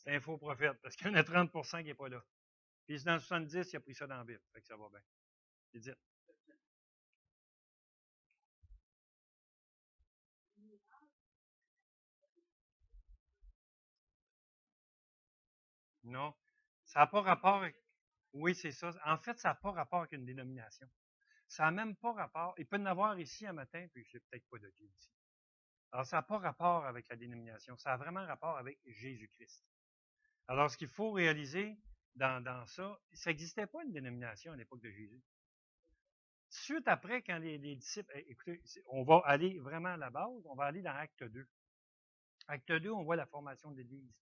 C'est un faux prophète, parce qu'il y en a 30% qui n'est pas là. Puis dans le 70, il a pris ça dans la Bible. Fait que ça va bien. C'est dit. Non. Ça n'a pas rapport avec. Oui, c'est ça. En fait, ça n'a pas rapport avec une dénomination. Ça n'a même pas rapport. Il peut y en avoir ici un matin, puis je n'ai peut-être pas de Dieu ici. Alors, ça n'a pas rapport avec la dénomination. Ça a vraiment rapport avec Jésus-Christ. Alors, ce qu'il faut réaliser dans ça, ça n'existait pas une dénomination à l'époque de Jésus. Suite après, quand les disciples, écoutez, on va aller vraiment à la base, on va aller dans Acte 2. Acte 2, on voit la formation de l'Église.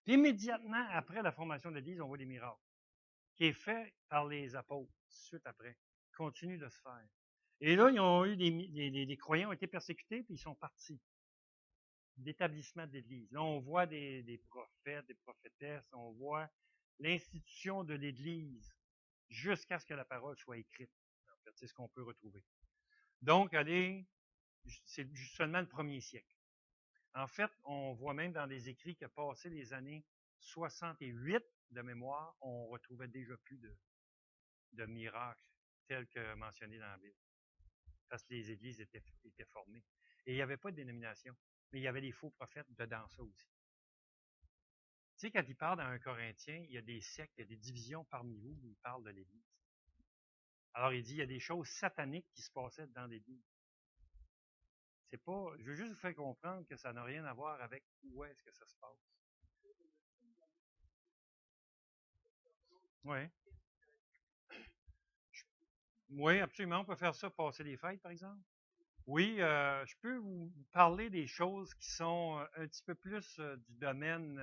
Puis immédiatement après la formation de l'Église, on voit des miracles, qui est fait par les apôtres, suite après, continue de se faire. Et là, ils ont eu les croyants ont été persécutés, puis ils sont partis. D'établissement de l'Église. Là, on voit des prophètes, des prophétesses, on voit l'institution de l'Église jusqu'à ce que la parole soit écrite. En fait, c'est ce qu'on peut retrouver. Donc, c'est seulement le premier siècle. En fait, on voit même dans les écrits que passé les années 68 de mémoire, on retrouvait déjà plus de miracles tels que mentionnés dans la Bible. Parce que les églises étaient formées. Et il n'y avait pas de dénomination, mais il y avait des faux prophètes dedans ça aussi. Tu sais, quand il parle dans un Corinthien, il y a des sectes, il y a des divisions parmi vous où il parle de l'Église. Alors, il dit, il y a des choses sataniques qui se passaient dans l'Église. C'est pas, je veux juste vous faire comprendre que ça n'a rien à voir avec où est-ce que ça se passe. Oui. Oui, absolument. On peut faire ça, passer les fêtes, par exemple. Oui, je peux vous parler des choses qui sont un petit peu plus du domaine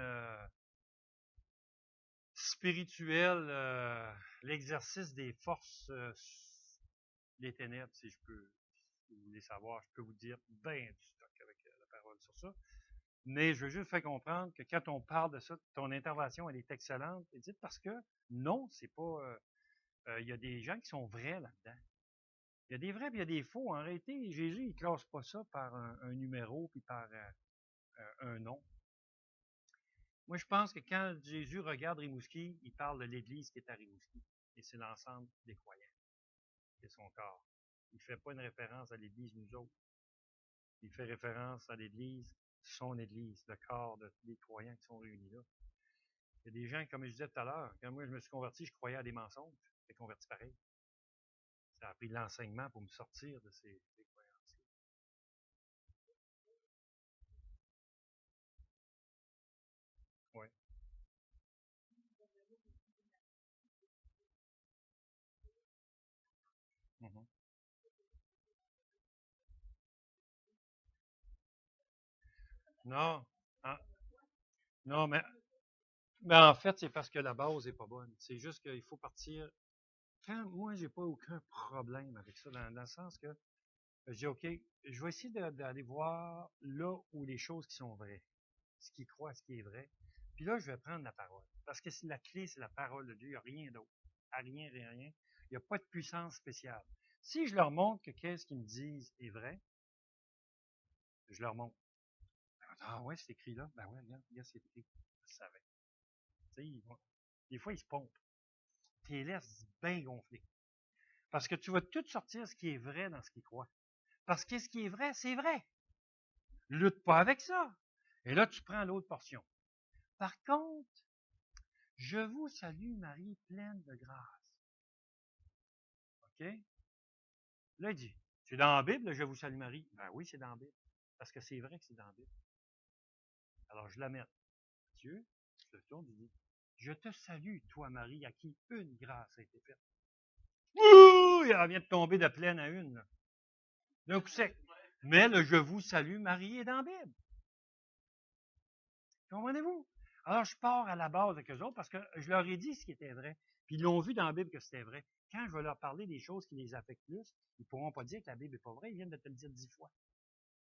spirituel, l'exercice des forces des ténèbres, si vous voulez savoir, je peux vous dire bien du stock avec la parole sur ça. Mais je veux juste faire comprendre que quand on parle de ça, ton intervention, elle est excellente. Et dites parce que non, c'est pas. Il y a des gens qui sont vrais là-dedans. Il y a des vrais et il y a des faux. En réalité, Jésus, il ne classe pas ça par un numéro puis par un nom. Moi, je pense que quand Jésus regarde Rimouski, il parle de l'Église qui est à Rimouski. Et c'est l'ensemble des croyants. C'est son corps. Il ne fait pas une référence à l'Église, nous autres. Il fait référence à l'Église, son Église, le corps de tous les croyants qui sont réunis là. Il y a des gens, comme je disais tout à l'heure, quand moi je me suis converti, je croyais à des mensonges. J'étais converti pareil. Ça a pris de l'enseignement pour me sortir de ces croyances-là. Oui. Mm-hmm. Non. Ah, non, mais en fait, c'est parce que la base n'est pas bonne. C'est juste qu'il faut partir. Moi, j'ai pas aucun problème avec ça, dans le sens que je dis, OK, je vais essayer d'aller voir là où les choses qui sont vraies, ce qui croit, ce qui est vrai. Puis là, je vais prendre la parole. Parce que la clé, c'est la parole de Dieu. Il n'y a rien d'autre. Rien. Il n'y a pas de puissance spéciale. Si je leur montre que qu'est-ce qu'ils me disent est vrai, je leur montre. Ah ouais, c'est écrit là. Ben ouais, regarde, c'est écrit. Je savais. Tu sais, des fois, ils se pompent. Tu les laisses bien gonfler. Parce que tu vas tout sortir ce qui est vrai dans ce qu'ils croient. Parce que ce qui est vrai, c'est vrai. Lutte pas avec ça. Et là, tu prends l'autre portion. Par contre, je vous salue, Marie, pleine de grâce. OK? Là, il dit, c'est dans la Bible, je vous salue, Marie. Ben oui, c'est dans la Bible. Parce que c'est vrai que c'est dans la Bible. Alors, je la mets. Dieu, je le tourne, il dit, je te salue, toi, Marie, à qui une grâce a été faite. Ouh! Elle vient de tomber de pleine à une. D'un coup sec. Mais le je vous salue, Marie est dans la Bible. Comprenez-vous? Alors, je pars à la base avec eux autres parce que je leur ai dit ce qui était vrai. Puis ils l'ont vu dans la Bible que c'était vrai. Quand je vais leur parler des choses qui les affectent plus, ils ne pourront pas dire que la Bible n'est pas vraie. Ils viennent de te le dire 10 fois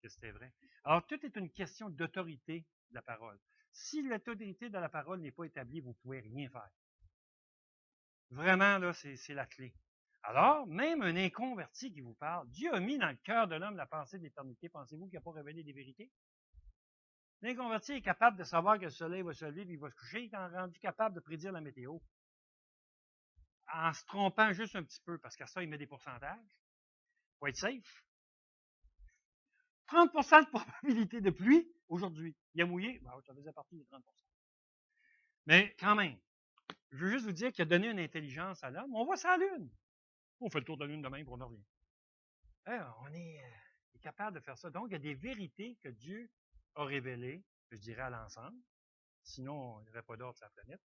que c'était vrai. Alors, tout est une question d'autorité de la parole. Si l'autorité de la parole n'est pas établie, vous ne pouvez rien faire. Vraiment, là, c'est la clé. Alors, même un inconverti qui vous parle, Dieu a mis dans le cœur de l'homme la pensée de l'éternité. Pensez-vous qu'il n'a pas révélé des vérités? L'inconverti est capable de savoir que le soleil va se lever et il va se coucher. Il est rendu capable de prédire la météo. En se trompant juste un petit peu, parce qu'à ça, il met des pourcentages. Pour être safe. 30% de probabilité de pluie aujourd'hui. Il a mouillé, ben, ça faisait partie des 30%. Mais quand même, je veux juste vous dire qu'il a donné une intelligence à l'homme. On va sur la Lune. On fait le tour de la Lune demain, pour on en revient. On est capable de faire ça. Donc, il y a des vérités que Dieu a révélées, je dirais, à l'ensemble. Sinon, il n'y aurait pas d'ordre sur la planète.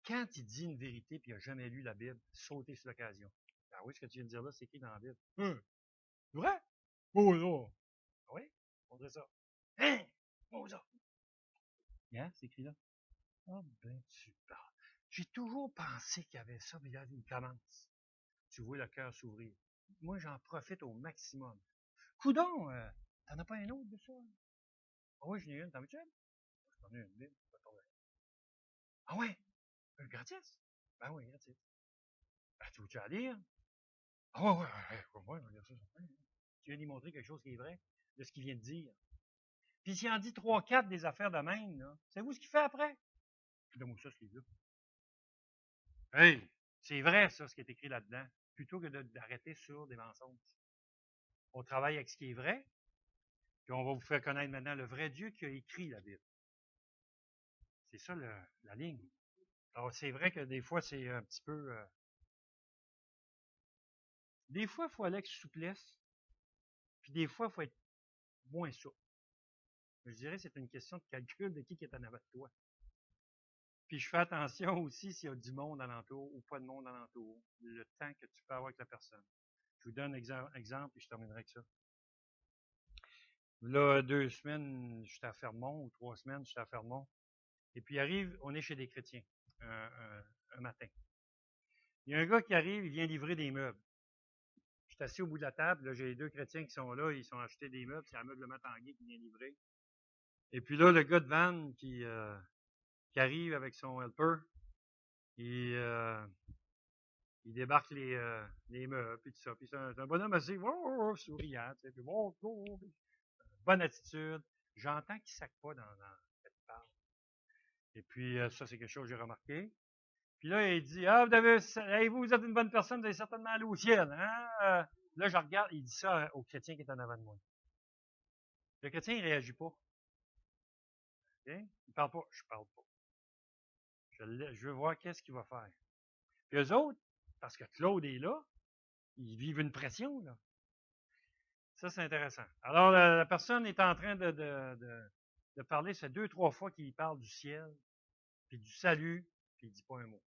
Quand il dit une vérité et il n'a jamais lu la Bible, sautez sur l'occasion. Ah oui, ce que tu viens de dire là, c'est écrit dans la Bible. C'est vrai? Oh non. Ah oui? On dirait ça. Hein? Oh ça. Hein? C'est écrit là. Ah ben tu parles. J'ai toujours pensé qu'il y avait ça, mais il commence. Tu vois le cœur s'ouvrir. Moi, j'en profite au maximum. Coudon, t'en as pas un autre de ça? Ah oui, j'en ai une. T'en veux-tu une? J'en ai une, Bible. Ah ouais? Gratis? Ben oui, gratis. Ben, tu veux-tu la lire? Ah ouais, ouais, on va lire ça. Tu viens d'y montrer quelque chose qui est vrai de ce qu'il vient de dire. Puis s'il en dit 3-4 des affaires de même, là, savez-vous ce qu'il fait après? Donne-moi ça, ce livre-là. Hey, c'est vrai, ça, ce qui est écrit là-dedans, plutôt que d'arrêter sur des mensonges. On travaille avec ce qui est vrai, puis on va vous faire connaître maintenant le vrai Dieu qui a écrit la Bible. C'est ça la ligne. Alors, c'est vrai que des fois, c'est un petit peu... des fois, il faut aller avec souplesse, puis des fois, il faut être moins souple. Je dirais que c'est une question de calcul de qui est en avant de toi. Puis je fais attention aussi s'il y a du monde alentour ou pas de monde alentour, le temps que tu peux avoir avec la personne. Je vous donne un exemple et je terminerai avec ça. Là, 2 semaines, j'étais à Fermont, ou 3 semaines, j'étais à Fermont. Et puis arrive, on est chez des chrétiens, un matin. Il y a un gars qui arrive, il vient livrer des meubles. Je suis assis au bout de la table, là, j'ai les 2 chrétiens qui sont là, ils sont achetés des meubles, c'est Ameublement Tanguay qui vient livrer. Et puis là, le gars de van qui arrive avec son helper, il débarque les meubles, puis tout ça. Puis c'est un bonhomme assez souriant, tu sais, puis bonne attitude. J'entends qu'il ne sac pas dans ce qu'il parle. Et puis, ça, c'est quelque chose que j'ai remarqué. Puis là, il dit, ah, vous êtes une bonne personne, vous allez certainement aller au ciel. Hein? Là, je regarde, il dit ça au chrétien qui est en avant de moi. Le chrétien, il ne réagit pas. Okay? Il ne parle pas. Je ne parle pas. Je veux voir qu'est-ce qu'il va faire. Puis eux autres, parce que Claude est là, ils vivent une pression, là. Ça, c'est intéressant. Alors, la personne est en train de parler, c'est 2-3 fois qu'il parle du ciel, puis du salut, puis il ne dit pas un mot.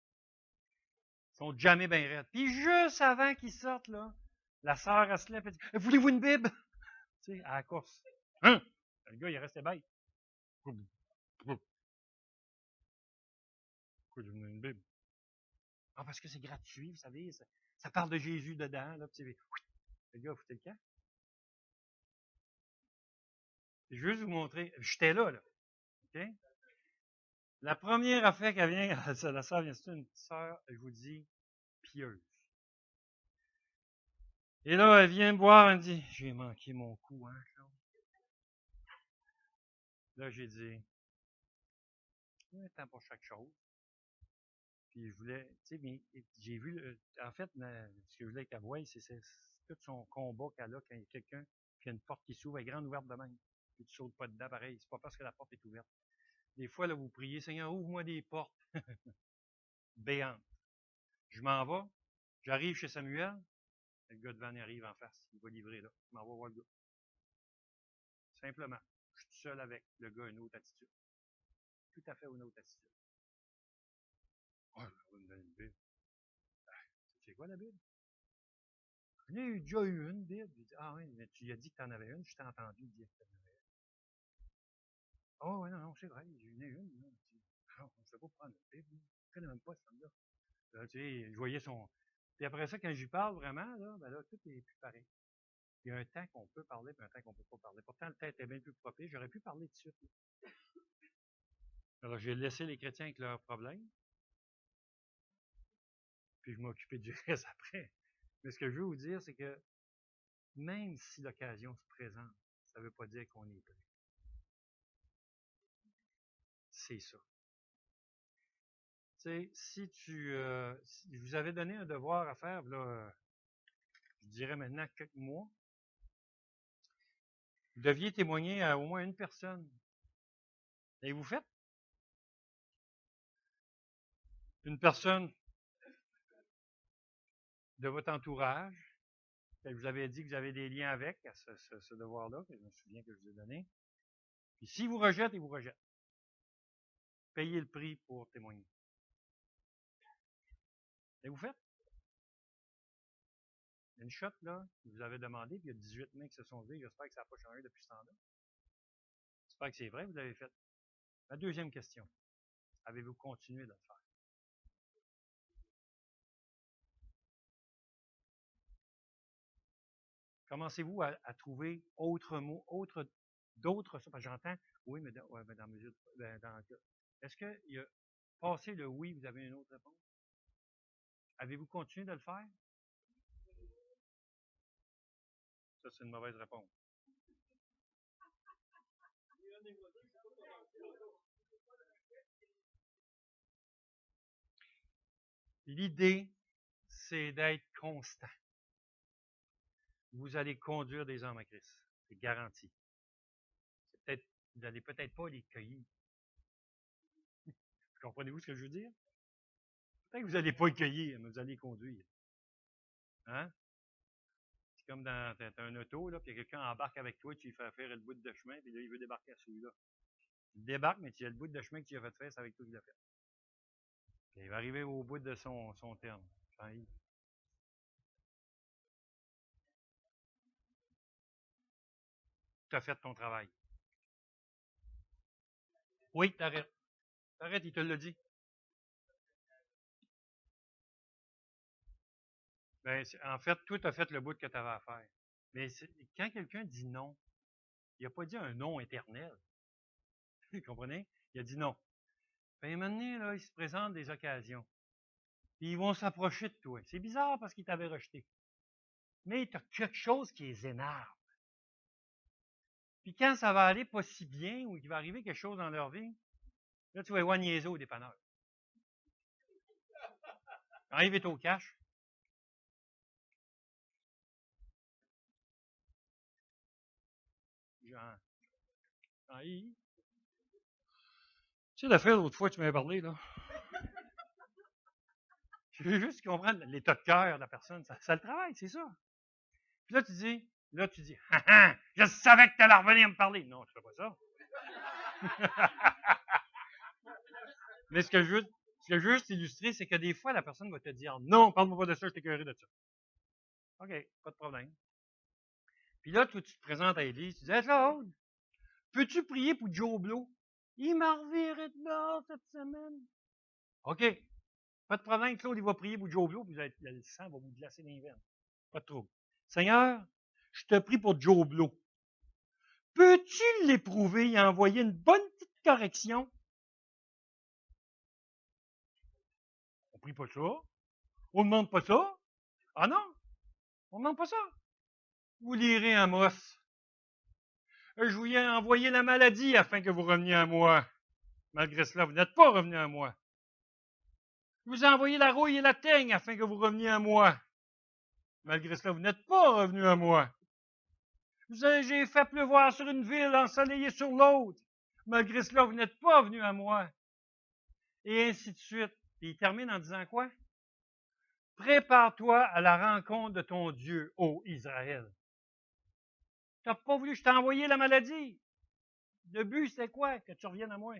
Ils sont jamais bien raides. Puis juste avant qu'ils sortent, là, la sœur, elle se lève et dit, voulez-vous une Bible? Tu sais, à la course. Hein? Le gars, il est resté bête. Pourquoi je veux une Bible? Ah, parce que c'est gratuit, vous savez, ça parle de Jésus dedans, là, puis le gars a foutu le camp. Je veux juste vous montrer, j'étais là, OK? La première affaire qu'elle vient, la sœur vient, c'est une sœur, je vous dis, pieuse. Et là, elle vient me voir, elle me dit, j'ai manqué mon coup, hein, Claude. Là, j'ai dit, il y a un temps pour chaque chose. Puis je voulais, tu sais, mais j'ai vu, en fait, ce que je voulais qu'elle voie, c'est tout son combat qu'elle a quand il y a quelqu'un qui a une porte qui s'ouvre, elle est grande ouverte de même. Puis tu sautes pas dedans, pareil. C'est pas parce que la porte est ouverte. Des fois, là, vous priez, Seigneur, ouvre-moi des portes béantes. Je m'en vais, j'arrive chez Samuel, le gars devant arrive en face, il va livrer là. Je m'en vais voir le gars. Simplement, je suis tout seul avec le gars, une autre attitude. Tout à fait une autre attitude. Ouais, on va me donner une Bible. C'est quoi la Bible? J'en ai déjà eu une Bible. Il dit, ah oui, mais tu as dit que tu en avais une, je t'ai entendu dire que tu en avais une. Oh oui, non, c'est vrai, j'en ai une. Non, on ne sait pas prendre une Bible. Je ne connais même pas cette là. Tu sais, je voyais son. Puis après ça, quand j'y parle vraiment, là, ben là, tout est plus pareil. Il y a un temps qu'on peut parler, puis un temps qu'on ne peut pas parler. Pourtant, le temps était bien plus propice. J'aurais pu parler tout de suite. Là. Alors, j'ai laissé les chrétiens avec leurs problèmes, puis je m'occupais du reste après. Mais ce que je veux vous dire, c'est que même si l'occasion se présente, ça ne veut pas dire qu'on est prêt. C'est ça. Tu sais, si je vous avais donné un devoir à faire, là, je dirais maintenant quelques mois, vous deviez témoigner à au moins une personne. L'avez-vous fait? Une personne de votre entourage, que vous avez dit que vous avez des liens avec à ce devoir-là, que je me souviens que je vous ai donné. Puis s'il vous rejette, il vous rejette. Payez le prix pour témoigner. L'avez-vous fait? Une shot, là, vous avez demandé, puis il y a 18 mains qui se sont levées. J'espère que ça n'a pas changé depuis ce temps-là. J'espère que c'est vrai, vous l'avez fait. La deuxième question. Avez-vous continué de le faire? Commencez-vous à trouver autres mots, d'autres, parce que j'entends, oui, mais dans mesure, est-ce qu'il y a passé le oui, vous avez une autre réponse? Avez-vous continué de le faire? Ça, c'est une mauvaise réponse. L'idée, c'est d'être constant. Vous allez conduire des hommes à Christ. C'est garanti. Vous n'allez peut-être pas les cueillir. Comprenez-vous ce que je veux dire? Peut-être que vous n'allez pas les cueillir, mais vous allez les conduire. Hein? C'est comme dans un auto, là, puis quelqu'un embarque avec toi, tu lui fais faire le bout de chemin, puis là, il veut débarquer à celui-là. Il débarque, mais tu as le bout de chemin que tu as fait faire, c'est avec toi qu'il l'a fait. Puis il va arriver au bout de son terme. Tu as fait ton travail. Oui, t'arrêtes. T'arrêtes, il te l'a dit. Ben, en fait, toi, tu as fait le bout que tu avais à faire. Mais quand quelqu'un dit non, il n'a pas dit un non éternel. Vous comprenez? Il a dit non. Ben, à un moment donné, là, il se présente des occasions. Puis ils vont s'approcher de toi. C'est bizarre parce qu'ils t'avaient rejeté. Mais tu as quelque chose qui les énerve. Puis quand ça va aller pas si bien ou qu'il va arriver quelque chose dans leur vie, là, tu vas voir niaiser au dépanneur. Arrive au cash. Genre, tu sais l'affaire l'autre fois que tu m'avais parlé, là? Je veux juste comprendre l'état de cœur de la personne. Ça le travaille, c'est ça. Puis là, tu dis, ah, ah, je savais que tu allais revenir me parler. Non, tu fais pas ça. Mais ce que je veux juste illustrer, c'est que des fois, la personne va te dire, non, parle-moi pas de ça, je t'écœurerai de ça. OK, pas de problème. Puis là, toi, tu te présentes à l'église, tu dis, hey, Claude, peux-tu prier pour Joe Blow? Il m'a reviré de bord cette semaine. OK, pas de problème, Claude, il va prier pour Joe Blow, puis le sang va vous glacer les veines. Pas de trouble. Seigneur, je te prie pour Joe Blow. Peux-tu l'éprouver et envoyer une bonne petite correction? On prie pas ça. On ne demande pas ça. Ah non, on ne demande pas ça. Vous lirez Amos. Je vous ai envoyé la maladie afin que vous reveniez à moi. Malgré cela, vous n'êtes pas revenu à moi. Je vous ai envoyé la rouille et la teigne afin que vous reveniez à moi. Malgré cela, vous n'êtes pas revenu à moi. J'ai fait pleuvoir sur une ville, ensoleillé sur l'autre. Malgré cela, vous n'êtes pas venu à moi. Et ainsi de suite. Et il termine en disant quoi? Prépare-toi à la rencontre de ton Dieu, ô Israël. Tu n'as pas voulu, je t'ai envoyé la maladie. Le but, c'est quoi? Que tu reviennes à moi.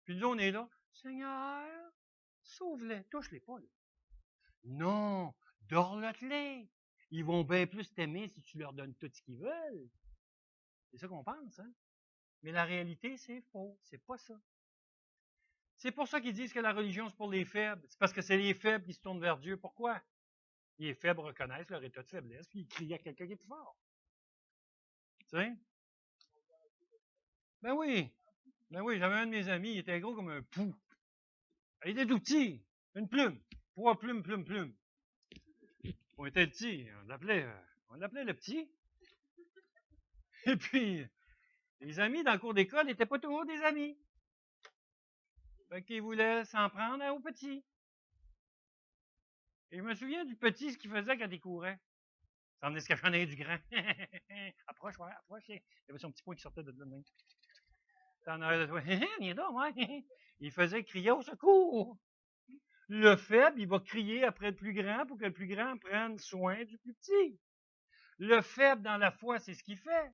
Puis nous, on est là. Seigneur, sauve-les. Touche-les pas, là. Non, dorlote-les. Ils vont bien plus t'aimer si tu leur donnes tout ce qu'ils veulent. C'est ça qu'on pense, hein? Mais la réalité, c'est faux. C'est pas ça. C'est pour ça qu'ils disent que la religion, c'est pour les faibles. C'est parce que c'est les faibles qui se tournent vers Dieu. Pourquoi? Les faibles reconnaissent leur état de faiblesse, puis ils crient à quelqu'un qui est plus fort. Tu sais? Ben oui. Ben oui, j'avais un de mes amis, il était gros comme un pou. Il était tout petit. Une plume. 3 plumes, plume, plume. On était petit. On l'appelait le petit. Et puis, les amis dans le cours d'école n'étaient pas toujours des amis. Fait qu'ils voulaient s'en prendre aux petits. Et je me souviens du petit, ce qu'il faisait quand il courait. Ça emmenait se cacher du grand. Approche, ouais, approche. Il y avait son petit poing qui sortait de là même. T'en as de toi. Viens donc, ouais. Il faisait crier au secours. Le faible, il va crier après le plus grand pour que le plus grand prenne soin du plus petit. Le faible dans la foi, c'est ce qu'il fait.